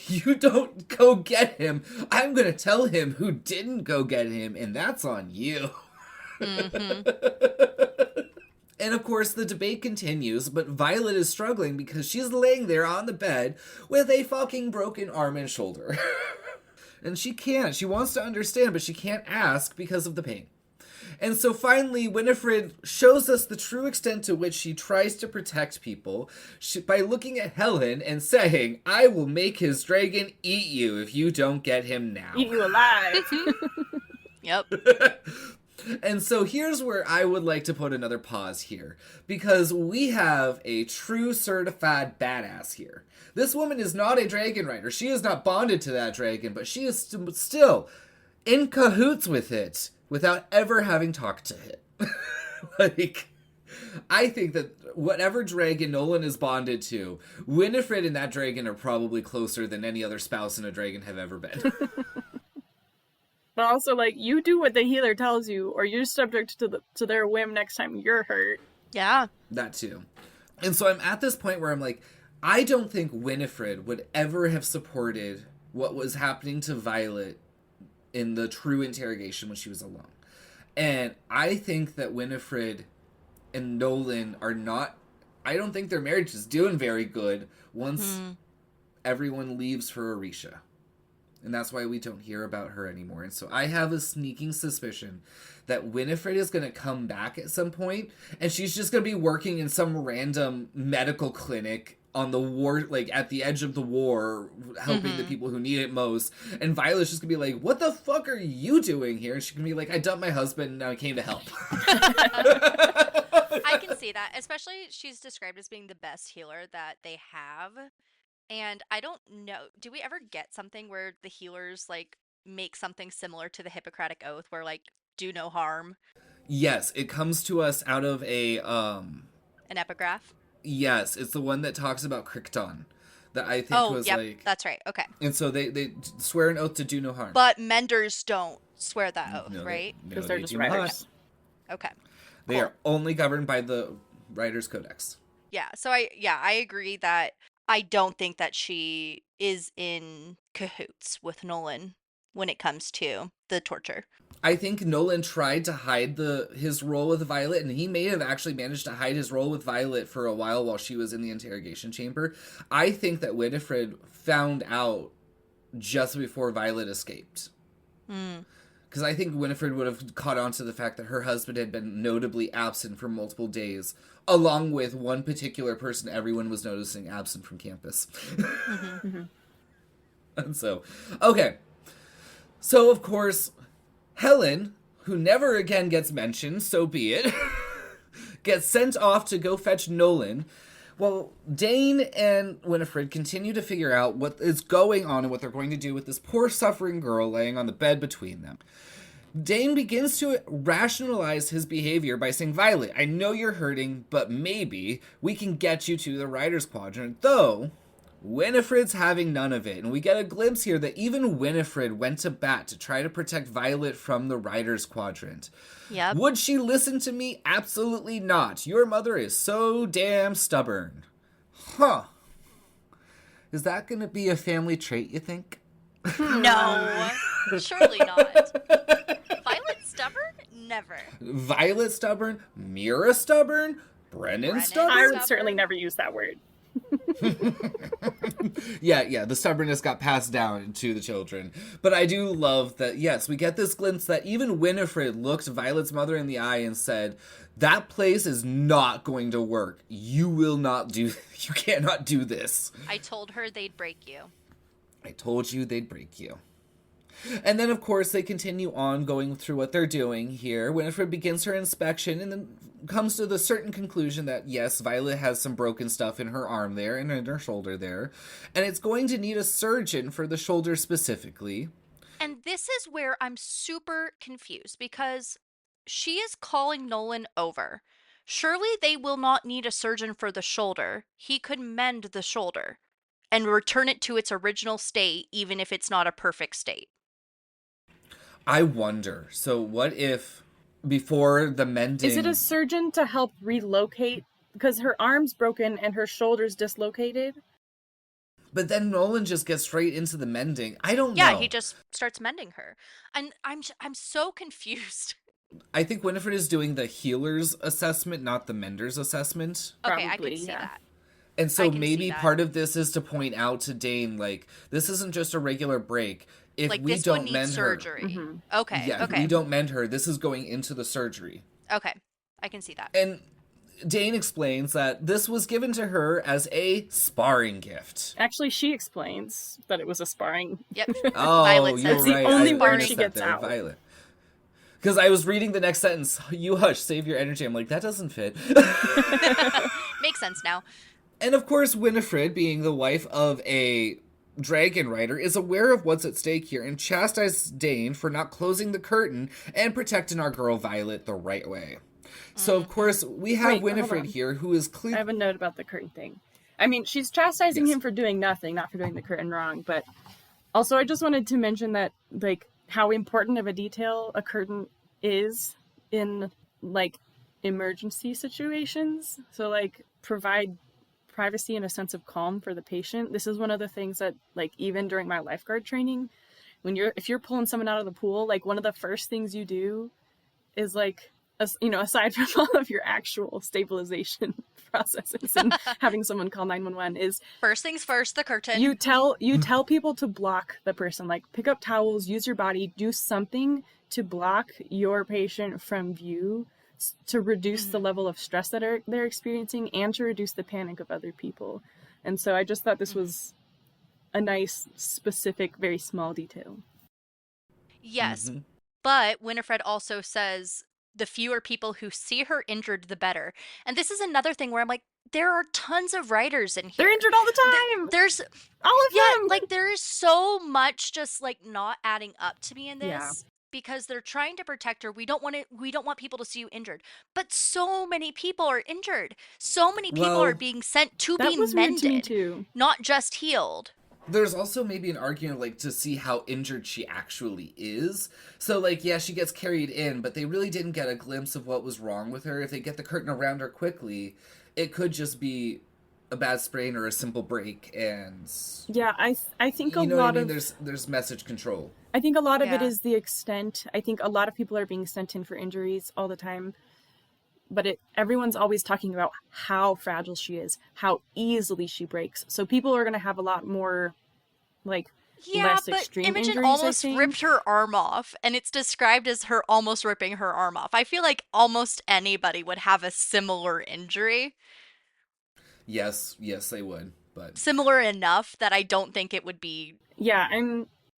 you don't go get him, I'm going to tell him who didn't go get him, and that's on you. Mm-hmm. And of course, the debate continues, but Violet is struggling because she's laying there on the bed with a fucking broken arm and shoulder. And she can't. She wants to understand, but she can't ask because of the pain. And so finally, Winifred shows us the true extent to which she tries to protect people by looking at Helen and saying, I will make his dragon eat you if you don't get him now. Eat you alive. Yep. And so here's where I would like to put another pause here, because we have a true certified badass here. This woman is not a dragon rider. She is not bonded to that dragon, but she is still in cahoots with it without ever having talked to it. Like, I think that whatever dragon Nolon is bonded to, Winifred and that dragon are probably closer than any other spouse and a dragon have ever been. But also, like, you do what the healer tells you, or you're subject to their whim next time you're hurt. Yeah. That too. And so I'm at this point where I'm like, I don't think Winifred would ever have supported what was happening to Violet in the true interrogation when she was alone. And I think that Winifred and Nolon are not... I don't think their marriage is doing very good once everyone leaves for Orisha. And that's why we don't hear about her anymore. And so I have a sneaking suspicion that Winifred is going to come back at some point, and she's just going to be working in some random medical clinic on the war, like at the edge of the war, helping the people who need it most. And Violet's just going to be like, what the fuck are you doing here? And she's going to be like, I dumped my husband and now I came to help. I can see that. Especially she's described as being the best healer that they have. And I don't know, do we ever get something where the healers, like, make something similar to the Hippocratic Oath, where, like, do no harm? Yes, it comes to us out of a, An epigraph? Yes, it's the one that talks about Crichton. That I think was like... that's right, okay. And so they swear an oath to do no harm. But menders don't swear that oath, No, right? Because they're just writers. Okay. They are only governed by the Writer's Codex. Yeah, so I agree that I don't think that she is in cahoots with Nolon when it comes to the torture. I think Nolon tried to hide his role with Violet, and he may have actually managed to hide his role with Violet for a while she was in the interrogation chamber. I think that Winifred found out just before Violet escaped. Because I think Winifred would have caught on to the fact that her husband had been notably absent for multiple days, along with one particular person everyone was noticing absent from campus. And so, okay. So, of course, Helen, who never again gets mentioned, so be it, gets sent off to go fetch Nolon, while Dain and Winifred continue to figure out what is going on and what they're going to do with this poor suffering girl laying on the bed between them. Dain begins to rationalize his behavior by saying, Violet, I know you're hurting, but maybe we can get you to the Writer's Quadrant, though Winifred's having none of it. And we get a glimpse here that even Winifred went to bat to try to protect Violet from the Writer's Quadrant. Yep. Would she listen to me? Absolutely not. Your mother is so damn stubborn. Huh. Is that going to be a family trait, you think? No, surely not. Violet stubborn? Never. Violet stubborn? Mira stubborn? Brennan stubborn? I would certainly never use that word. Yeah, the stubbornness got passed down to the children. But I do love that, yes, we get this glimpse that even Winifred looked Violet's mother in the eye and said, that place is not going to work. You cannot do this. I told her they'd break you. I told you they'd break you. And then, of course, they continue on going through what they're doing here. Winifred begins her inspection and then comes to the certain conclusion that, yes, Violet has some broken stuff in her arm there and in her shoulder there. And it's going to need a surgeon for the shoulder specifically. And this is where I'm super confused because she is calling Nolon over. Surely they will not need a surgeon for the shoulder. He could mend the shoulder and return it to its original state, even if it's not a perfect state. I wonder. So what if before the mending... Is it a surgeon to help relocate? Because her arm's broken and her shoulder's dislocated. But then Nolon just gets straight into the mending. I don't know. Yeah, he just starts mending her. And I'm so confused. I think Winifred is doing the healer's assessment, not the mender's assessment. Okay, Probably, I can see yeah. that. And so I can maybe see that. part of this is to point out to Dain, like, this isn't just a regular break. If Like, we this don't would need mend surgery. her, Okay, if okay. we don't mend her, this is going into the surgery. Okay, I can see that. And Dain explains that this was given to her as a sparring gift. Actually, she explains that it was a sparring. Yep. Oh, Violet you're says the right. only I word missed she that gets there, out. Violet. Because I was reading the next sentence, you hush, save your energy. I'm like, that doesn't fit. Makes sense now. And of course, Winifred, being the wife of a dragon rider, is aware of what's at stake here and chastises Dain for not closing the curtain and protecting our girl Violet the right way. So, of course, we have Winifred here, who is clear. I have a note about the curtain thing. I mean, she's chastising him for doing nothing, not for doing the curtain wrong, but also I just wanted to mention that, like, how important of a detail a curtain is in, like, emergency situations. So, like, provide privacy and a sense of calm for the patient. This is one of the things that, like, even during my lifeguard training, if you're pulling someone out of the pool, like, one of the first things you do is, like, aside from all of your actual stabilization processes and having someone call 911, is first things first, the curtain. You tell people to block the person, like pick up towels, use your body, do something to block your patient from view to reduce the level of stress that they're experiencing and to reduce the panic of other people. And so I just thought this was a nice, specific, very small detail. Yes, but Winifred also says the fewer people who see her injured, the better. And this is another thing where I'm like, there are tons of writers in here. They're injured all the time. There's all of them. Like there is so much just like not adding up to me in this because they're trying to protect her. We don't want people to see you injured. But so many people are injured. So many people are being sent to be mended, not just healed. There's also maybe an argument, like, to see how injured she actually is. So, like, yeah, she gets carried in, but they really didn't get a glimpse of what was wrong with her. If they get the curtain around her quickly, it could just be a bad sprain or a simple break, and... Yeah, I think there's message control. I think a lot of it is the extent. I think a lot of people are being sent in for injuries all the time. But everyone's always talking about how fragile she is, how easily she breaks. So people are going to have a lot more, like, less extreme injuries, Imogen almost ripped her arm off, and it's described as her almost ripping her arm off. I feel like almost anybody would have a similar injury. Yes, they would, but... Similar enough that I don't think it would be... Yeah,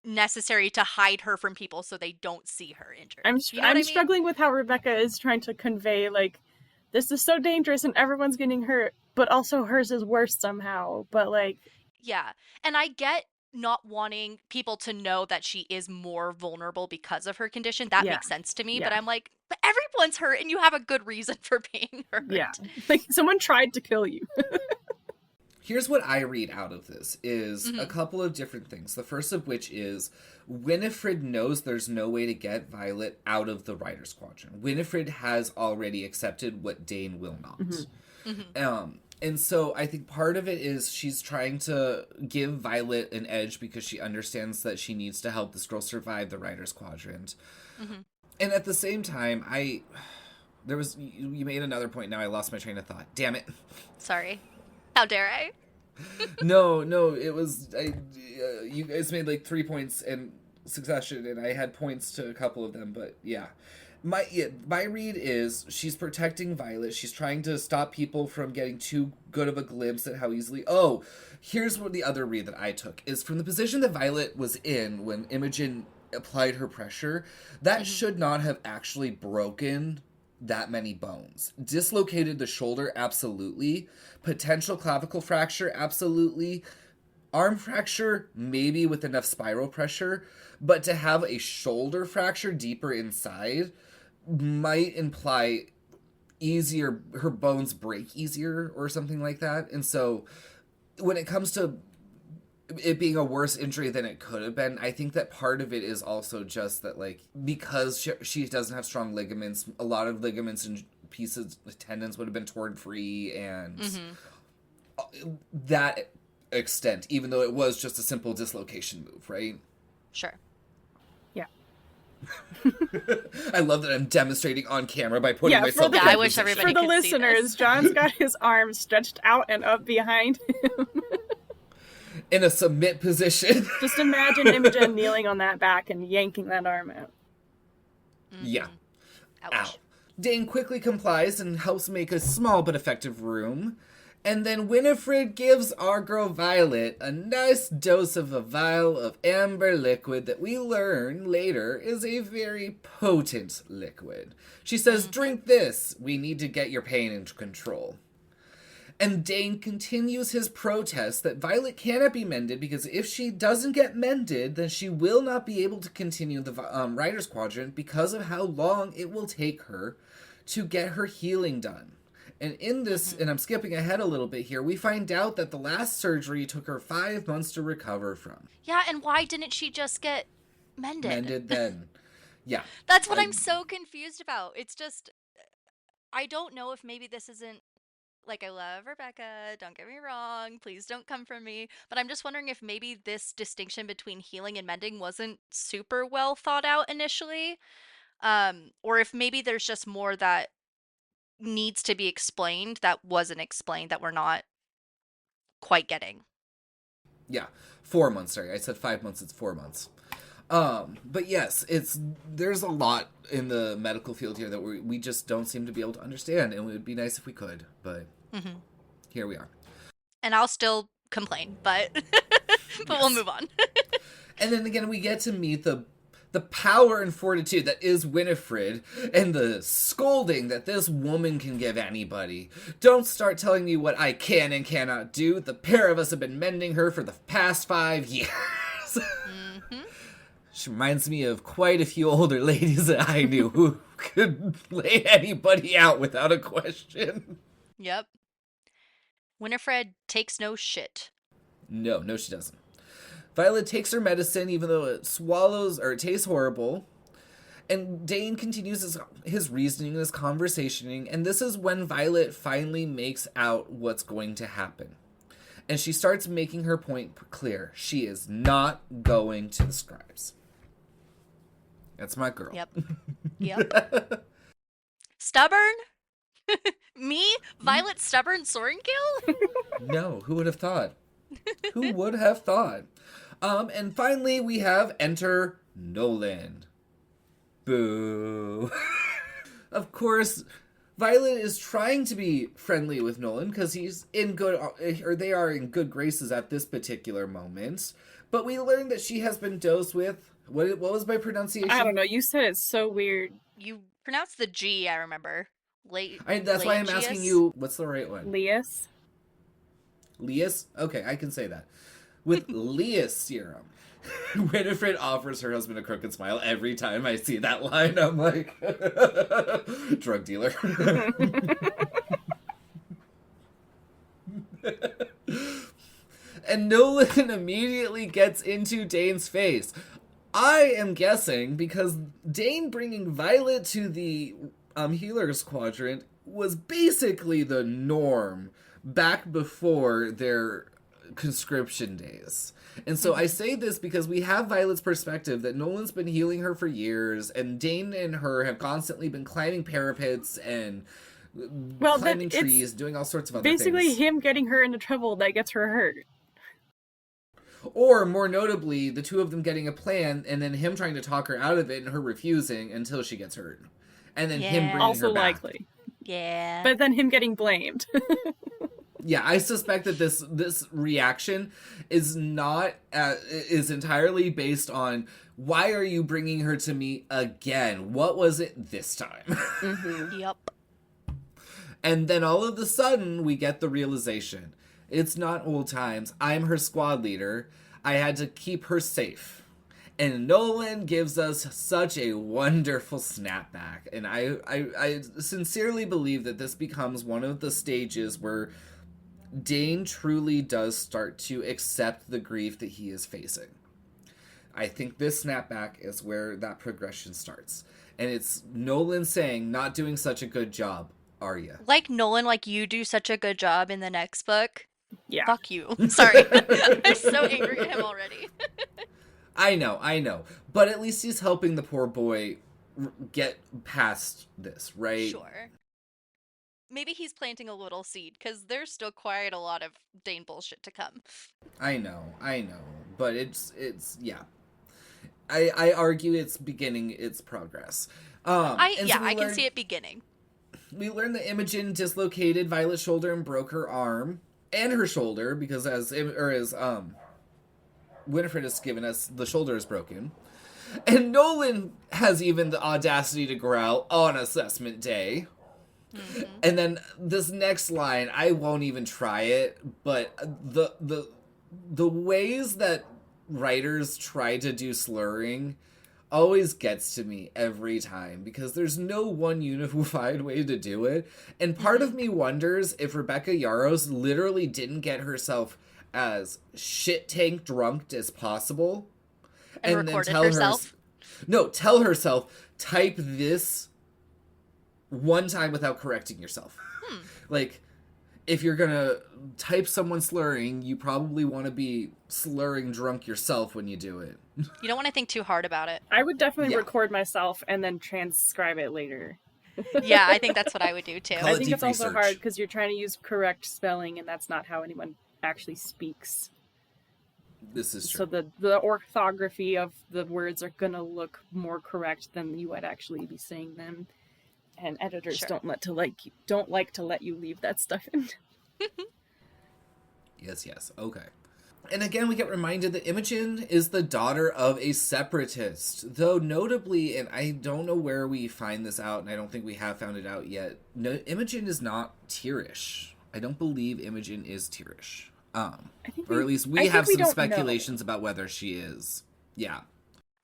necessary to hide her from people so they don't see her injured. I'm struggling with how Rebecca is trying to convey, like, this is so dangerous and everyone's getting hurt, but also hers is worse somehow. But, like... Yeah, and I get not wanting people to know that she is more vulnerable because of her condition. That makes sense to me, but I'm like, but everyone's hurt and you have a good reason for being hurt. Yeah, like, someone tried to kill you. Here's what I read out of this, is a couple of different things. The first of which is Winifred knows there's no way to get Violet out of the Rider's Quadrant. Winifred has already accepted what Dain will not. And so I think part of it is she's trying to give Violet an edge because she understands that she needs to help this girl survive the Rider's Quadrant. And at the same time, you made another point, now I lost my train of thought. Damn it. Sorry. How dare I? No, it was... you guys made like 3 points in succession, and I had points to a couple of them, but yeah. My read is she's protecting Violet. She's trying to stop people from getting too good of a glimpse at how easily... Oh, here's what the other read that I took, is from the position that Violet was in when Imogen applied her pressure, that should not have actually broken that many bones. Dislocated the shoulder, absolutely. Potential clavicle fracture, absolutely. Arm fracture, maybe with enough spiral pressure. But to have a shoulder fracture deeper inside might imply her bones break easier or something like that. And so when it comes to it being a worse injury than it could have been, I think that part of it is also just that, like, because she doesn't have strong ligaments, a lot of ligaments and pieces, tendons would have been torn free, and that extent, even though it was just a simple dislocation move, right? Sure. Yeah. I love that I'm demonstrating on camera by putting myself in I wish everybody For the could see listeners, this. John's got his arms stretched out and up behind him. In a submit position. Just imagine Imogen kneeling on that back and yanking that arm out. Yeah. Ouch. Ow. Dain quickly complies and helps make a small but effective room. And then Winifred gives our girl Violet a nice dose of a vial of amber liquid that we learn later is a very potent liquid. She says, drink this. We need to get your pain into control. And Dain continues his protest that Violet cannot be mended because if she doesn't get mended, then she will not be able to continue the Writer's Quadrant because of how long it will take her to get her healing done. And in this, and I'm skipping ahead a little bit here, we find out that the last surgery took her 5 months to recover from. Yeah, and why didn't she just get mended? Mended then. Yeah. That's what I'm so confused about. It's just, I don't know if maybe this isn't, like, I love Rebecca, don't get me wrong, please don't come from me, but I'm just wondering if maybe this distinction between healing and mending wasn't super well thought out initially, or if maybe there's just more that needs to be explained that wasn't explained that we're not quite getting. Yeah, 4 months, sorry. I said 5 months, it's 4 months. But yes, there's a lot in the medical field here that we just don't seem to be able to understand, and it would be nice if we could, but here we are. And I'll still complain, but but we'll move on. And then again, we get to meet the power and fortitude that is Winifred, and the scolding that this woman can give anybody. Don't start telling me what I can and cannot do. The pair of us have been mending her for the past 5 years. She reminds me of quite a few older ladies that I knew who could lay anybody out without a question. Yep. Winifred takes no shit. No, she doesn't. Violet takes her medicine, even though it tastes horrible. And Dain continues his reasoning and his conversationing, and this is when Violet finally makes out what's going to happen. And she starts making her point clear. She is not going to the scribes. That's my girl. Yep. Stubborn? Me? Violet Stubborn Sorrengail? No, who would have thought? Who would have thought? And finally, we have enter Nolon. Boo. Of course, Violet is trying to be friendly with Nolon because they are in good graces at this particular moment. But we learn that she has been dosed with, what was my pronunciation? I don't know, you said it's so weird. You pronounced the G, I remember. That's why I'm asking you, what's the right one? Lias? Lias? Okay, I can say that. With Lias serum. Winifred offers her husband a crooked smile every time I see that line. I'm like, drug dealer. And Nolon immediately gets into Dain's face. I am guessing because Dain bringing Violet to the Healer's Quadrant was basically the norm back before their conscription days. And so I say this because we have Violet's perspective that Nolan's been healing her for years, and Dain and her have constantly been climbing parapets and climbing trees, doing all sorts of other things. Basically him getting her into trouble that gets her hurt. Or, more notably, the two of them getting a plan, and then him trying to talk her out of it and her refusing until she gets hurt. And then him bringing also her back. likely. Yeah. But then him getting blamed. Yeah, I suspect that this reaction is entirely based on, why are you bringing her to me again? What was it this time? Mm-hmm. Yep. And then all of a sudden, we get the realization. It's not old times. I'm her squad leader. I had to keep her safe. And Nolon gives us such a wonderful snapback. And I sincerely believe that this becomes one of the stages where Dain truly does start to accept the grief that he is facing. I think this snapback is where that progression starts. And it's Nolon saying, not doing such a good job, are you? Like Nolon, like you do such a good job in the next book. Yeah. Fuck you. Sorry. I'm so angry at him already. I know. But at least he's helping the poor boy get past this, right? Sure. Maybe he's planting a little seed, because there's still quite a lot of Dain bullshit to come. I know. But it's yeah. I argue it's beginning its progress. I can see it beginning. we learn that Imogen dislocated Violet's shoulder and broke her arm and her shoulder because as Winifred has given us, the shoulder is broken. And Nolon has even the audacity to growl on assessment day. Mm-hmm. And then this next line, I won't even try it, but the ways that writers try to do slurring always gets to me every time because there's no one unified way to do it. And part of me wonders if Rebecca Yarros literally didn't get herself as shit tank drunk as possible and then tell herself. Tell herself, type this one time without correcting yourself. Like, if you're gonna type someone slurring, you probably want to be slurring drunk yourself when you do it. You don't want to think too hard about it. I would definitely record myself and then transcribe it later. Yeah, I think that's what I would do too. I think it's also hard because you're trying to use correct spelling and that's not how anyone actually speaks. This is true. So the orthography of the words are gonna look more correct than you would actually be saying them. And editors don't like to let you leave that stuff in. Yes. Okay. And again, we get reminded that Imogen is the daughter of a separatist. Though notably, and I don't know where we find this out, and I don't think we have found it out yet, Imogen is not Tirish. I don't believe Imogen is Tirish. Or at least we have some speculations about whether she is. Yeah.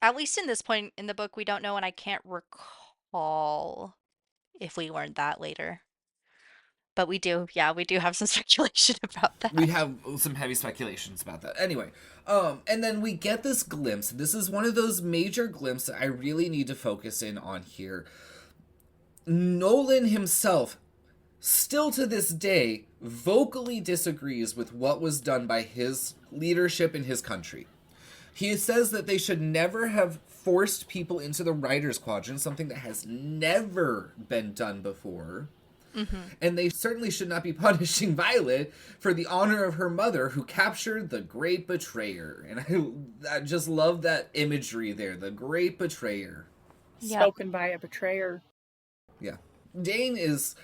At least in this point in the book, we don't know, and I can't recall if we learned that later. But we do have some speculation about that. We have some heavy speculations about that. Anyway, and then we get this glimpse. This is one of those major glimpses I really need to focus in on here. Nolon himself, still to this day, vocally disagrees with what was done by his leadership in his country. He says that they should never have forced people into the writer's quadrant, something that has never been done before. Mm-hmm. And they certainly should not be punishing Violet for the honor of her mother who captured the great betrayer. And I just love that imagery there, the great betrayer. Spoken by a betrayer. Yeah. Dain is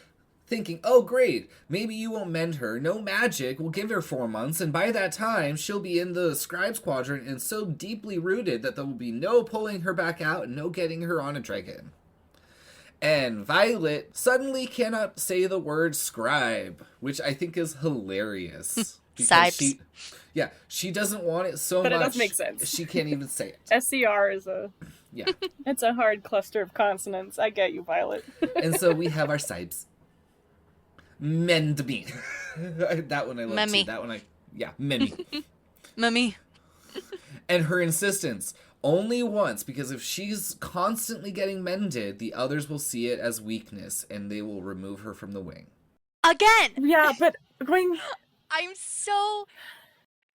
thinking, oh great, maybe you won't mend her. No magic. We'll give her 4 months, and by that time, she'll be in the scribe's quadrant and so deeply rooted that there will be no pulling her back out and no getting her on a dragon. And Violet suddenly cannot say the word scribe, which I think is hilarious. Sibes. She doesn't want it so much. But it does make sense. She can't even say it. SCR is it's a hard cluster of consonants. I get you, Violet. And so we have our sibes. Mend me. That one I love Mummy. too. That one Mummy. Mummy. And her insistence, only once, because if she's constantly getting mended, the others will see it as weakness and they will remove her from the wing. Again! Yeah, but I'm so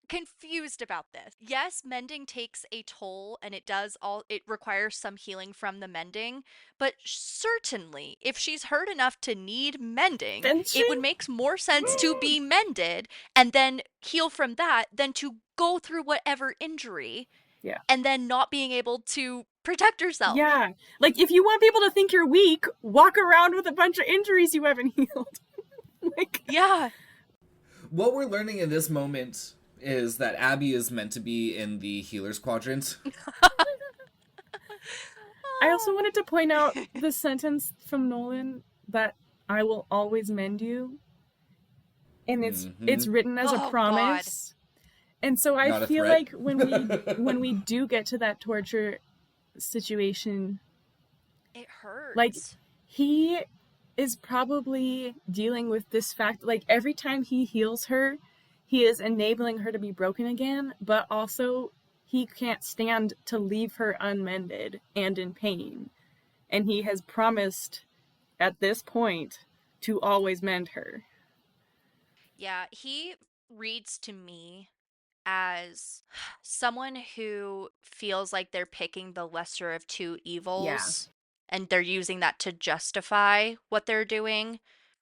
confused about this. Yes, mending takes a toll and it requires some healing from the mending, but certainly if she's hurt enough to need mending, it would make more sense to be mended and then heal from that than to go through whatever injury and then not being able to protect herself. Yeah. Like, if you want people to think you're weak, walk around with a bunch of injuries you haven't healed. Yeah. What we're learning in this moment is that Abby is meant to be in the healer's quadrant. I also wanted to point out the sentence from Nolon that I will always mend you. And it's written as a promise. God. And so I feel like when we do get to that torture situation, it hurts. Like, he is probably dealing with this fact, like, every time he heals her, he is enabling her to be broken again, but also he can't stand to leave her unmended and in pain. And he has promised at this point to always mend her. Yeah, he reads to me as someone who feels like they're picking the lesser of two evils and they're using that to justify what they're doing,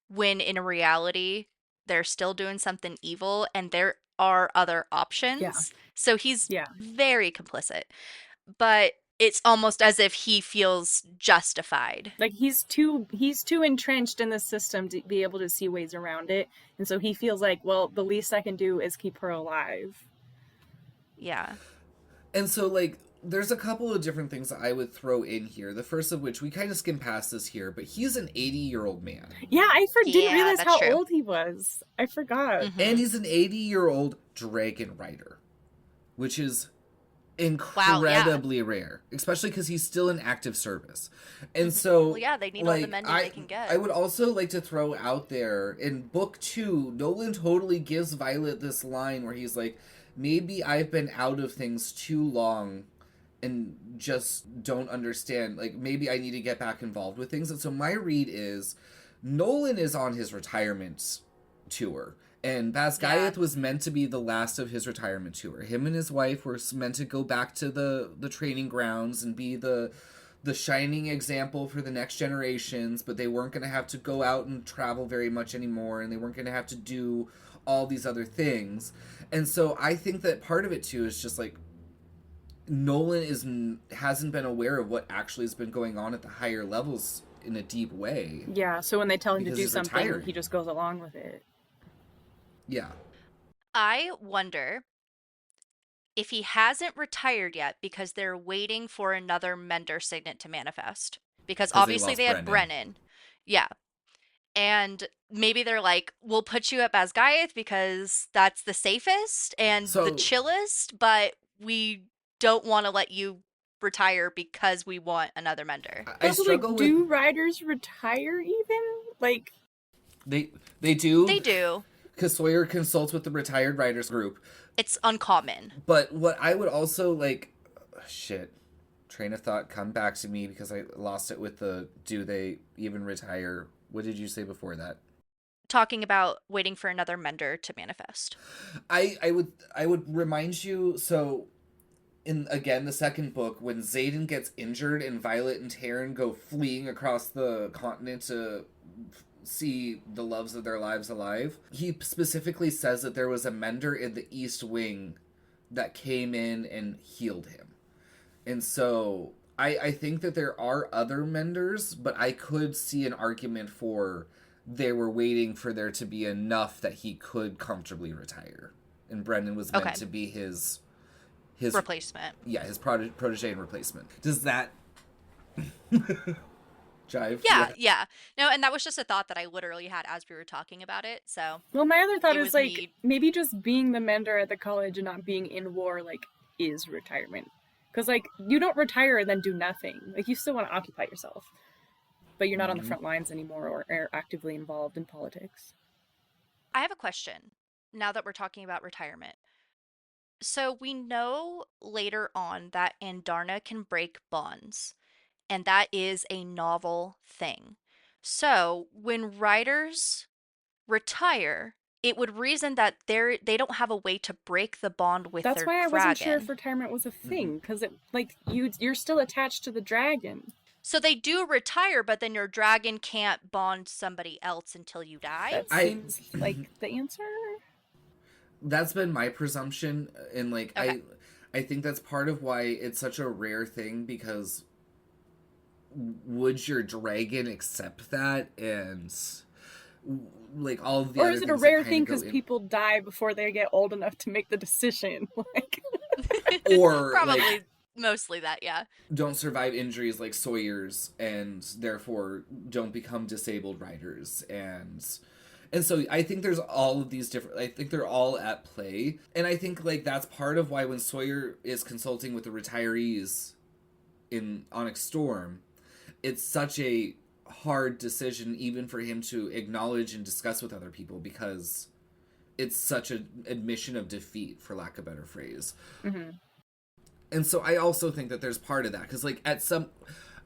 when in reality they're still doing something evil and there are other options. So he's very complicit. But it's almost as if he feels justified. Like he's too entrenched in the system to be able to see ways around it, and so he feels like, well, the least I can do is keep her alive. Yeah. And so, like, there's a couple of different things that I would throw in here. The first of which, we kind of skim past this here, but he's an 80-year-old man. Yeah, didn't realize how old he was. I forgot. Mm-hmm. And he's an 80-year-old dragon rider, which is incredibly rare, especially because he's still in active service. And so, well, yeah, they need all the mending they can get. I would also like to throw out there, in book 2, Nolon totally gives Violet this line where he's like, maybe I've been out of things too long and just don't understand. Like, maybe I need to get back involved with things. And so my read is, Nolon is on his retirement tour. And Basgiath was meant to be the last of his retirement tour. Him and his wife were meant to go back to the training grounds and be the shining example for the next generations, but they weren't going to have to go out and travel very much anymore, and they weren't going to have to do all these other things. And so I think that part of it, too, is just, like, Nolon hasn't been aware of what actually has been going on at the higher levels in a deep way. Yeah, so when they tell him to do something, he just goes along with it. Yeah. I wonder if he hasn't retired yet because they're waiting for another Mender signet to manifest. Because obviously they had Brennan. Yeah. And maybe they're like, we'll put you at Basgiath because that's the safest and the chillest, but we don't want to let you retire because we want another Mender. I struggle with... Do riders retire even? Like... They do. They do. Because Sawyer consults with the retired writers group. It's uncommon. But what I would also, like... Train of thought, come back to me because I lost it with the, do they even retire? What did you say before that? Talking about waiting for another Mender to manifest. I would remind you, so... In, again, the second book, when Xaden gets injured and Violet and Taryn go fleeing across the continent to see the loves of their lives alive, he specifically says that there was a Mender in the East Wing that came in and healed him. And so I think that there are other Menders, but I could see an argument for they were waiting for there to be enough that he could comfortably retire. And Brendan was meant to be his replacement. Yeah, his protege and replacement. Does that jive? Yeah. No, and that was just a thought that I literally had as we were talking about it. So, well, my other thought is like maybe just being the Mender at the college and not being in war like is retirement. Because like you don't retire and then do nothing. Like you still want to occupy yourself, but you're not on the front lines anymore or are actively involved in politics. I have a question now that we're talking about retirement. So we know later on that Andarna can break bonds, and that is a novel thing. So when writers retire, it would reason that they don't have a way to break the bond with their dragon. That's why I wasn't sure if retirement was a thing, because you're still attached to the dragon. So they do retire, but then your dragon can't bond somebody else until you die? That seems like the answer. That's been my presumption, and like okay. I think that's part of why it's such a rare thing, because would your dragon accept that? And like all of the or is it a rare thing because people die before they get old enough to make the decision? Like, or probably like, mostly that, yeah. Don't survive injuries like Sawyer's, and therefore don't become disabled riders, and so I think there's all of these different... I think they're all at play. And I think, like, that's part of why when Sawyer is consulting with the retirees in Onyx Storm, it's such a hard decision even for him to acknowledge and discuss with other people, because it's such an admission of defeat, for lack of a better phrase. Mm-hmm. And so I also think that there's part of that. Because, like,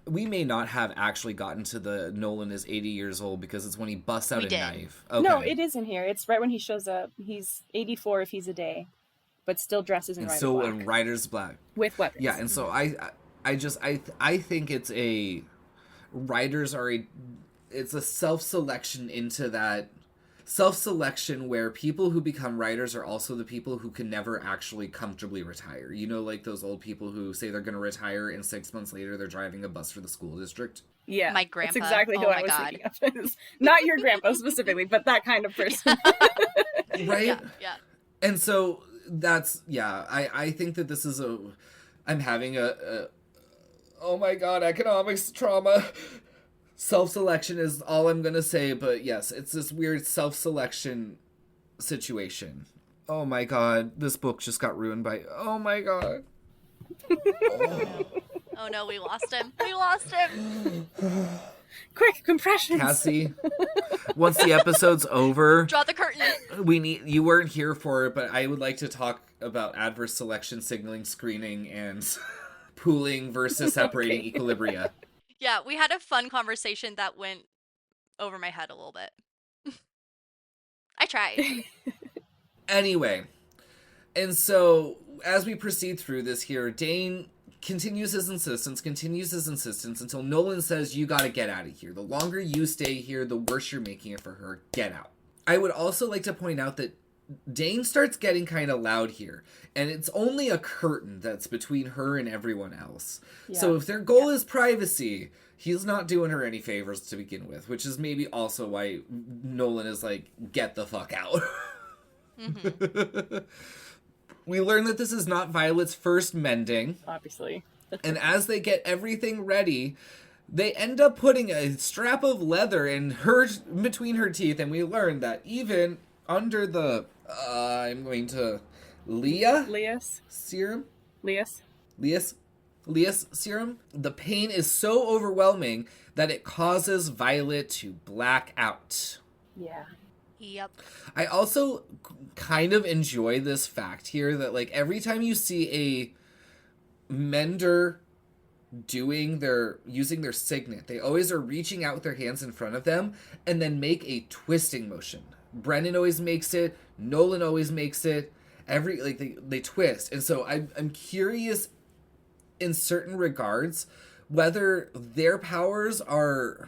we may not have actually gotten to the Nolon is 80 years old because it's when he busts out a knife. Okay. No, it is in here. It's right when he shows up. He's 84 if he's a day, but still dresses in rider's black. In rider's black. With weapons. Yeah, and so I think it's a... Riders are it's a self-selection into that self-selection where people who become writers are also the people who can never actually comfortably retire. You know, like those old people who say they're going to retire and 6 months later they're driving a bus for the school district. Yeah, my grandpa. That's exactly who Oh I was thinking of. Not your grandpa specifically, but that kind of person. Right? Yeah. And so that's, I think that this is I'm having oh my god, economics trauma. Self-selection is all I'm going to say, but yes, it's this weird self-selection situation. Oh my god, this book just got ruined by, oh my god. Oh no, we lost him. We lost him. Quick, compressions. Cassie, once the episode's over, Draw the curtain. You weren't here for it, but I would like to talk about adverse selection, signaling, screening, and pooling versus separating equilibria. Yeah, we had a fun conversation that went over my head a little bit. I tried. Anyway, and so as we proceed through this here, Dain continues his insistence until Nolon says, you gotta get out of here. The longer you stay here, the worse you're making it for her. Get out. I would also like to point out that Dain starts getting kind of loud here, and it's only a curtain that's between her and everyone else. Yeah. So if their goal is privacy, he's not doing her any favors to begin with, which is maybe also why Nolon is like, get the fuck out. Mm-hmm. We learn that this is not Violet's first mending. Obviously. And as they get everything ready, they end up putting a strap of leather between her teeth, and we learn that even under the Lias serum, serum, the pain is so overwhelming that it causes Violet to black out. Yeah. Yep. I also kind of enjoy this fact here that, like, every time you see a mender using their signet, they always are reaching out with their hands in front of them and then make a twisting motion. Brennan always makes it. Nolon always makes it. They twist. And so I'm curious in certain regards whether their powers are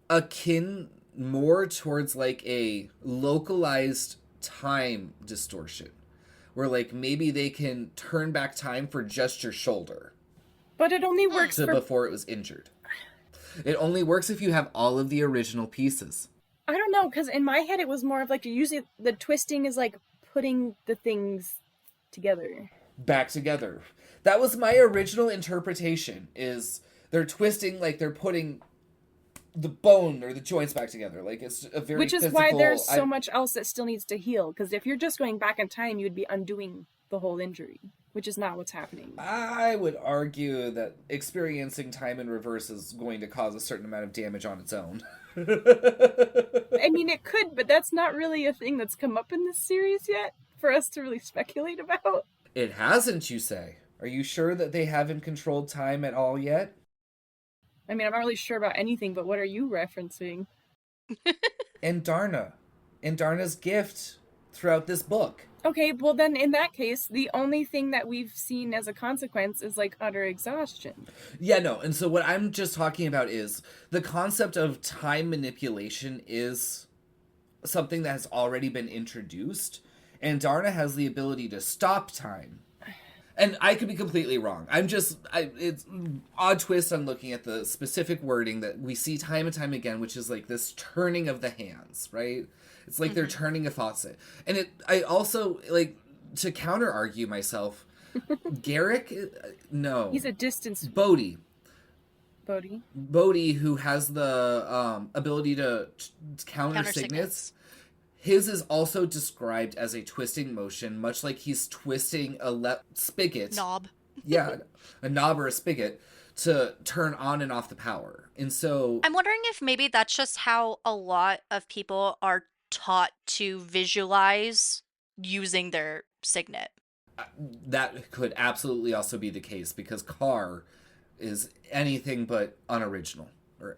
akin more towards like a localized time distortion, where like maybe they can turn back time for just your shoulder. But it only works before it was injured. It only works if you have all of the original pieces. I don't know, because in my head it was more of like usually the twisting is like putting the things together. Back together. That was my original interpretation, is they're twisting like they're putting the bone or the joints back together. Like it's a very Which is physical, why there's so much else that still needs to heal, because if you're just going back in time, you'd be undoing the whole injury, which is not what's happening. I would argue that experiencing time in reverse is going to cause a certain amount of damage on its own. I mean, it could, but that's not really a thing that's come up in this series yet for us to really speculate about. It hasn't, you say? Are you sure that they haven't controlled time at all yet? I mean, I'm not really sure about anything, but what are you referencing? And Darna's gift throughout this book. Okay, well then in that case, the only thing that we've seen as a consequence is like utter exhaustion. Yeah, no, and so what I'm just talking about is the concept of time manipulation is something that has already been introduced, and Darna has the ability to stop time. And I could be completely wrong. It's odd twist on looking at the specific wording that we see time and time again, which is like this turning of the hands, right? It's like they're turning a faucet. And I also, like, to counter-argue myself, Garrick? No. He's a distance... Bodhi, who has the ability to counter signets. His is also described as a twisting motion, much like he's twisting a spigot. Knob. Yeah, a knob or a spigot to turn on and off the power. And so... I'm wondering if maybe that's just how a lot of people are taught to visualize using their signet. That could absolutely also be the case, because Carr is anything but unoriginal. Or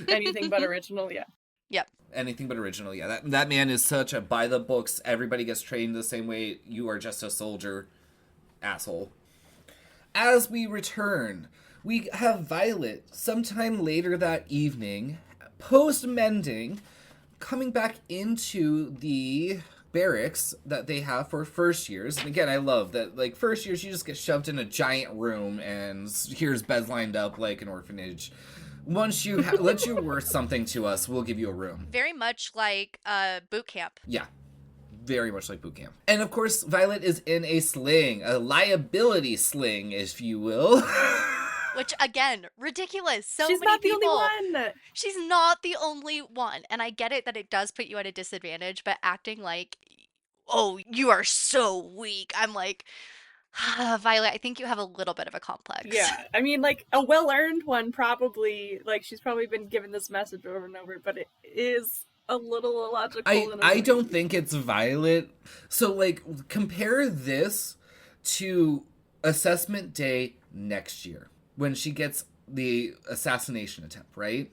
anything but original, yeah. Yep. Anything but original, yeah. That man is such a by the books, everybody gets trained the same way, you are just a soldier asshole. As we return, we have Violet sometime later that evening, post-mending, coming back into the barracks that they have for first years. And again, I love that, like, first years you just get shoved in a giant room and here's beds lined up like an orphanage. Once you let you worth something to us, we'll give you a room. Very much like boot camp. Yeah. Very much like boot camp. And of course, Violet is in a sling, a liability sling, if you will. Which, again, ridiculous. She's many not people. the only one. She's not the only one. And I get it that it does put you at a disadvantage, but acting like, oh, you are so weak. I'm like, Violet, I think you have a little bit of a complex. Yeah, I mean, like, a well-earned one probably, like, she's probably been given this message over and over, but it is a little illogical. I don't think it's Violet. So, like, compare this to assessment day next year when she gets the assassination attempt, right?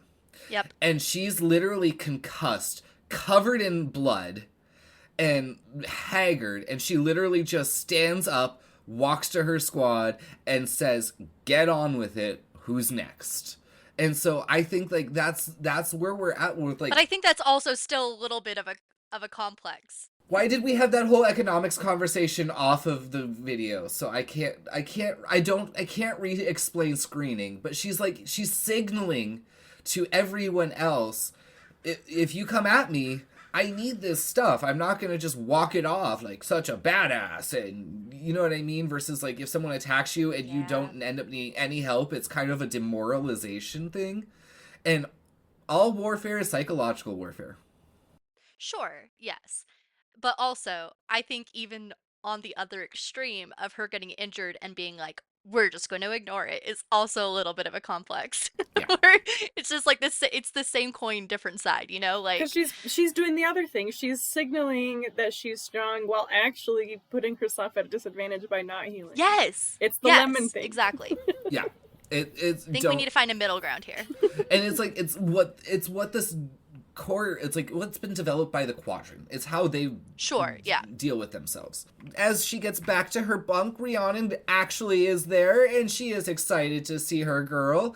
Yep. And she's literally concussed, covered in blood, and haggard, and she literally just stands up, walks to her squad, and says, "Get on with it. Who's next?" And so I think, like, that's where we're at with, like. But I think that's also still a little bit of a complex. Why did we have that whole economics conversation off of the video? So I can't re-explain screening, but she's signaling to everyone else, if you come at me, I need this stuff. I'm not going to just walk it off like such a badass. And you know what I mean? Versus, like, if someone attacks you and you don't end up needing any help, it's kind of a demoralization thing. And all warfare is psychological warfare. Sure, yes. But also, I think even on the other extreme of her getting injured and being like, we're just going to ignore it, is also a little bit of a complex. Yeah. Where it's just like this, it's the same coin, different side, you know? Like, because she's doing the other thing. She's signaling that she's strong while actually putting herself at a disadvantage by not healing. yes, It's the lemon thing. Exactly. Yeah. It's I think we need to find a middle ground here. And it's like, it's what this core, it's like what's been developed by the quadrant. It's how they deal with themselves. As she gets back to her bunk, Rhiannon actually is there, and she is excited to see her girl.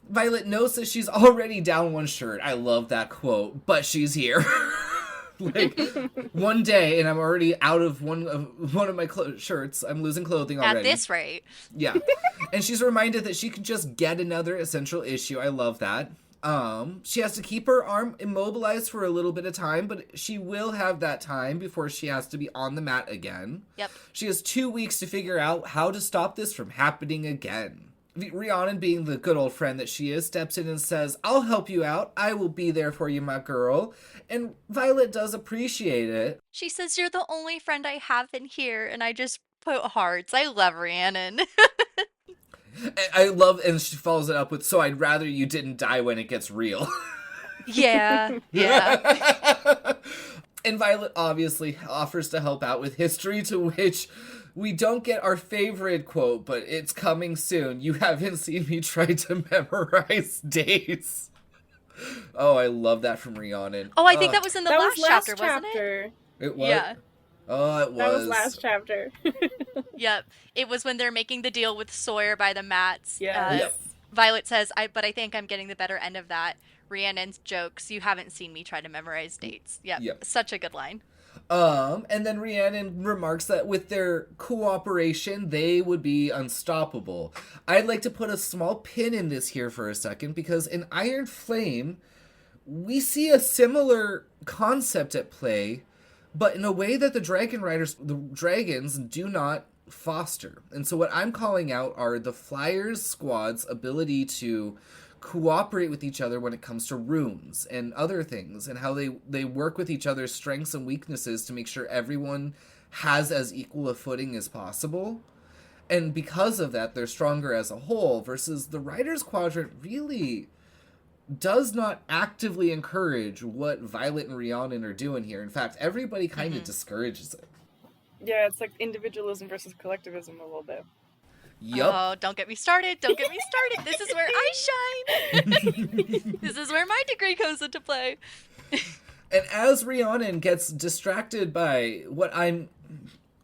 Violet knows that she's already down one shirt. I love that quote, but she's here. Like, one day, and I'm already out of one of my shirts. I'm losing clothing already. At this rate. Yeah. And she's reminded that she can just get another essential issue. I love that. She has to keep her arm immobilized for a little bit of time, but she will have that time before she has to be on the mat again. Yep. She has 2 weeks to figure out how to stop this from happening again. Rhiannon, being the good old friend that she is, steps in and says, "I'll help you out. I will be there for you, my girl." And Violet does appreciate it. She says, "You're the only friend I have in here," and I just put hearts. I love Rhiannon. I love, and she follows it up with, "So I'd rather you didn't die when it gets real." Yeah. And Violet obviously offers to help out with history, to which we don't get our favorite quote, but it's coming soon. "You haven't seen me try to memorize dates." Oh, I love that from Rhiannon. Oh, I think that was in the last chapter, wasn't it? It was? Yeah. Oh, it was. That was last chapter. Yep. It was when they're making the deal with Sawyer by the mats. Yes. Yep. Violet says, but I think I'm getting the better end of that. Rhiannon's jokes, "You haven't seen me try to memorize dates." Yep. Such a good line. And then Rhiannon remarks that with their cooperation, they would be unstoppable. I'd like to put a small pin in this here for a second, because in Iron Flame, we see a similar concept at play, but in a way that the dragons do not foster. And so what I'm calling out are the Flyers squad's ability to cooperate with each other when it comes to runes and other things, and how they work with each other's strengths and weaknesses to make sure everyone has as equal a footing as possible. And because of that, they're stronger as a whole, versus the Writer's Quadrant really does not actively encourage what Violet and Rhiannon are doing here. In fact, everybody kind of discourages it. Yeah, it's like individualism versus collectivism a little bit. Yup. Oh, don't get me started. Don't get me started. This is where I shine. This is where my degree comes into play. And as Rhiannon gets distracted by what I'm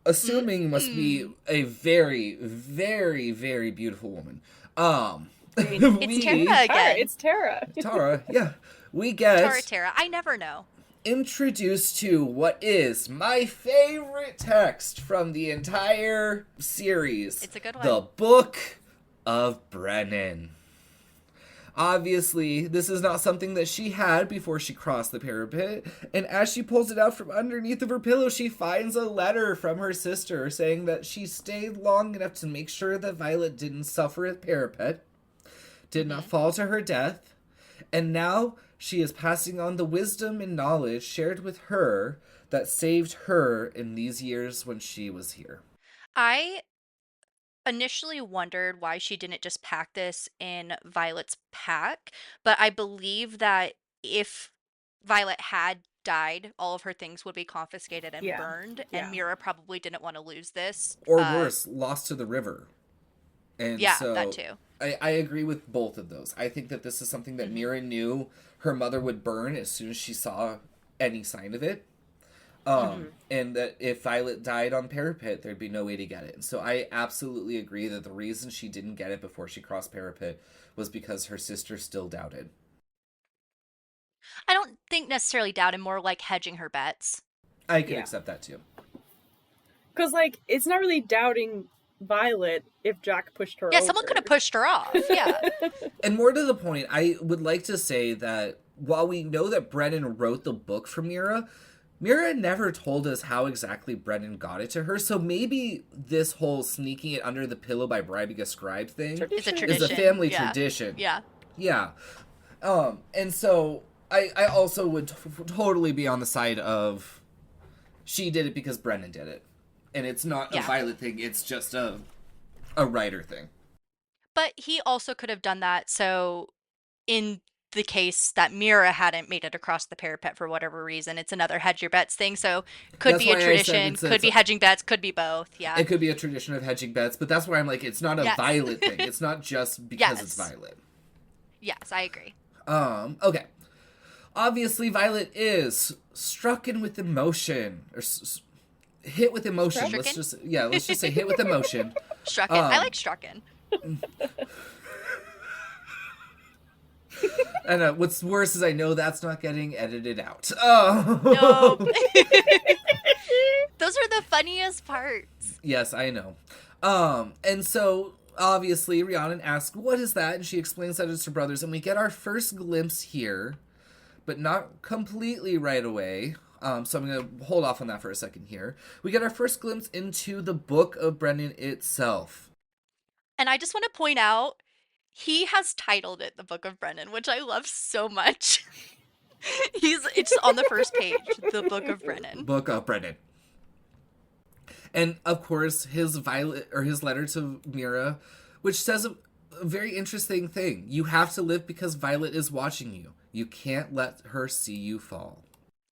assuming must be a very, very, very beautiful woman. It's Tara again. It's Tara. Tara, yeah. We get... Tara. I never know. introduced to what is my favorite text from the entire series. It's a good one. The Book of Brennan. Obviously, this is not something that she had before she crossed the parapet, and as she pulls it out from underneath of her pillow, she finds a letter from her sister saying that she stayed long enough to make sure that Violet didn't suffer at parapet, did not fall to her death, and now she is passing on the wisdom and knowledge shared with her that saved her in these years when she was here. I initially wondered why she didn't just pack this in Violet's pack, but I believe that if Violet had died, all of her things would be confiscated and burned, and Mira probably didn't want to lose this. Or worse, lost to the river. And so that too. I agree with both of those. I think that this is something that Mira knew her mother would burn as soon as she saw any sign of it. And that if Violet died on parapet, there'd be no way to get it. And so I absolutely agree that the reason she didn't get it before she crossed parapet was because her sister still doubted. I don't think necessarily doubted, more like hedging her bets. I can accept that too. Because, like, it's not really doubting Violet if Jack pushed her over. Yeah, someone could have pushed her off. Yeah. And more to the point, I would like to say that while we know that Brennan wrote the book for Mira, Mira never told us how exactly Brennan got it to her, so maybe this whole sneaking it under the pillow by bribing a scribe thing is a tradition. Is a family tradition. Yeah. Yeah. And so I also would totally be on the side of she did it because Brennan did it. And it's not a Violet thing, it's just a writer thing. But he also could have done that, so in the case that Mira hadn't made it across the parapet for whatever reason, it's another hedge your bets thing, so could be a tradition, could be hedging bets, could be both, yeah. It could be a tradition of hedging bets, but that's why I'm like, it's not a Violet thing. It's not just because it's Violet. Yes, I agree. Okay. Obviously, Violet is strucken with emotion, or hit with emotion. Strucken? Let's just say hit with emotion. Strucken. I like strucken. And what's worse is I know that's not getting edited out. Oh. Nope. Those are the funniest parts. Yes, I know. And so obviously Rhiannon asks, "What is that?" And she explains that it's her brother's, and we get our first glimpse here, but not completely right away. So I'm going to hold off on that for a second here. We get our first glimpse into the Book of Brennan itself. And I just want to point out, he has titled it The Book of Brennan, which I love so much. It's on the first page, The Book of Brennan. Book of Brennan. And of course, his letter to Mira, which says a very interesting thing. You have to live because Violet is watching you. You can't let her see you fall.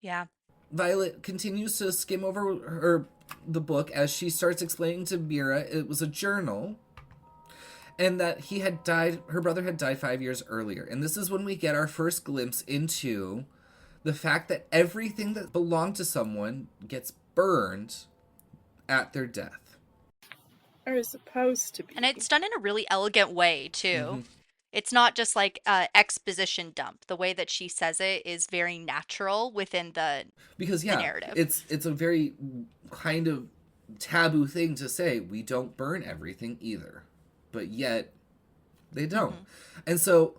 Yeah. Violet continues to skim over the book as she starts explaining to Mira it was a journal, and that her brother had died 5 years earlier. And this is when we get our first glimpse into the fact that everything that belonged to someone gets burned at their death. Or is supposed to be. And it's done in a really elegant way, too. Mm-hmm. It's not just like an exposition dump. The way that she says it is very natural within the narrative. It's a very kind of taboo thing to say. We don't burn everything either. But yet, they don't. Mm-hmm. And so,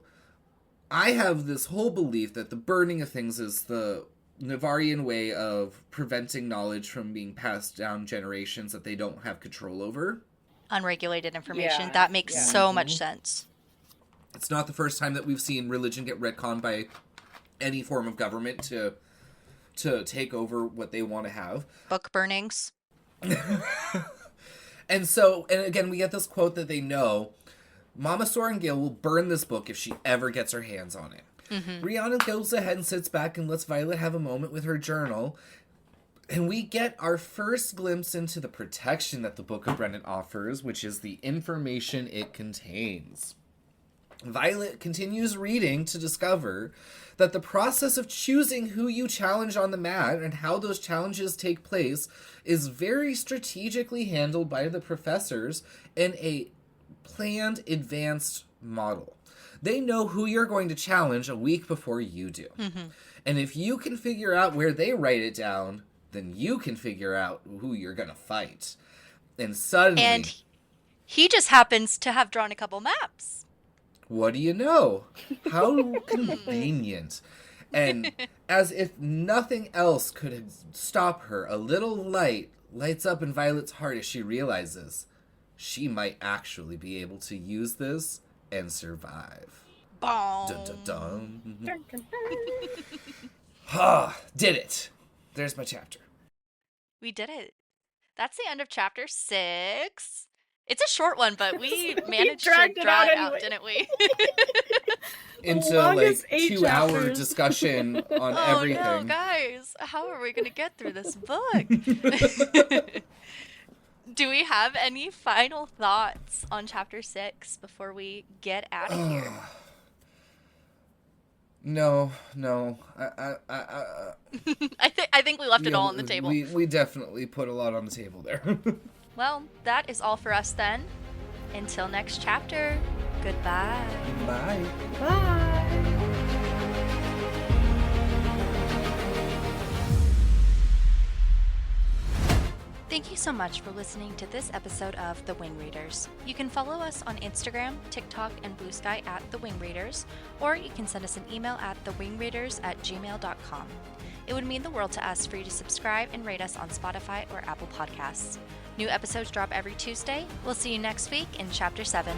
I have this whole belief that the burning of things is the Navarian way of preventing knowledge from being passed down generations that they don't have control over. Unregulated information. Yeah. That makes so much sense. It's not the first time that we've seen religion get retconned by any form of government to take over what they want to have. Book burnings. And again, we get this quote that they know, Mama Sorrengail will burn this book if she ever gets her hands on it. Mm-hmm. Rhiannon goes ahead and sits back and lets Violet have a moment with her journal. And we get our first glimpse into the protection that the Book of Brennan offers, which is the information it contains. Violet continues reading to discover that the process of choosing who you challenge on the mat and how those challenges take place is very strategically handled by the professors in a planned, advanced model. They know who you're going to challenge a week before you do. Mm-hmm. And if you can figure out where they write it down, then you can figure out who you're going to fight. And suddenly... And he just happens to have drawn a couple maps. What do you know? How convenient. And as if nothing else could stop her, a little light lights up in Violet's heart as she realizes she might actually be able to use this and survive. Boom. Dun, dun, dun. Ah, did it. There's my chapter. We did it. That's the end of chapter 6. It's a short one, but we managed to drag it out, anyway. Didn't we? Into like 2-hour discussion on everything. Oh no, guys, how are we going to get through this book? Do we have any final thoughts on chapter 6 before we get out of here? No. I think we left it all on the table. We definitely put a lot on the table there. Well, that is all for us then. Until next chapter, goodbye. Bye. Bye. Thank you so much for listening to this episode of The Wing Readers. You can follow us on Instagram, TikTok, and Blue Sky at The Wing Readers, or you can send us an email at thewingreaders@gmail.com. It would mean the world to us for you to subscribe and rate us on Spotify or Apple Podcasts. New episodes drop every Tuesday. We'll see you next week in Chapter 7.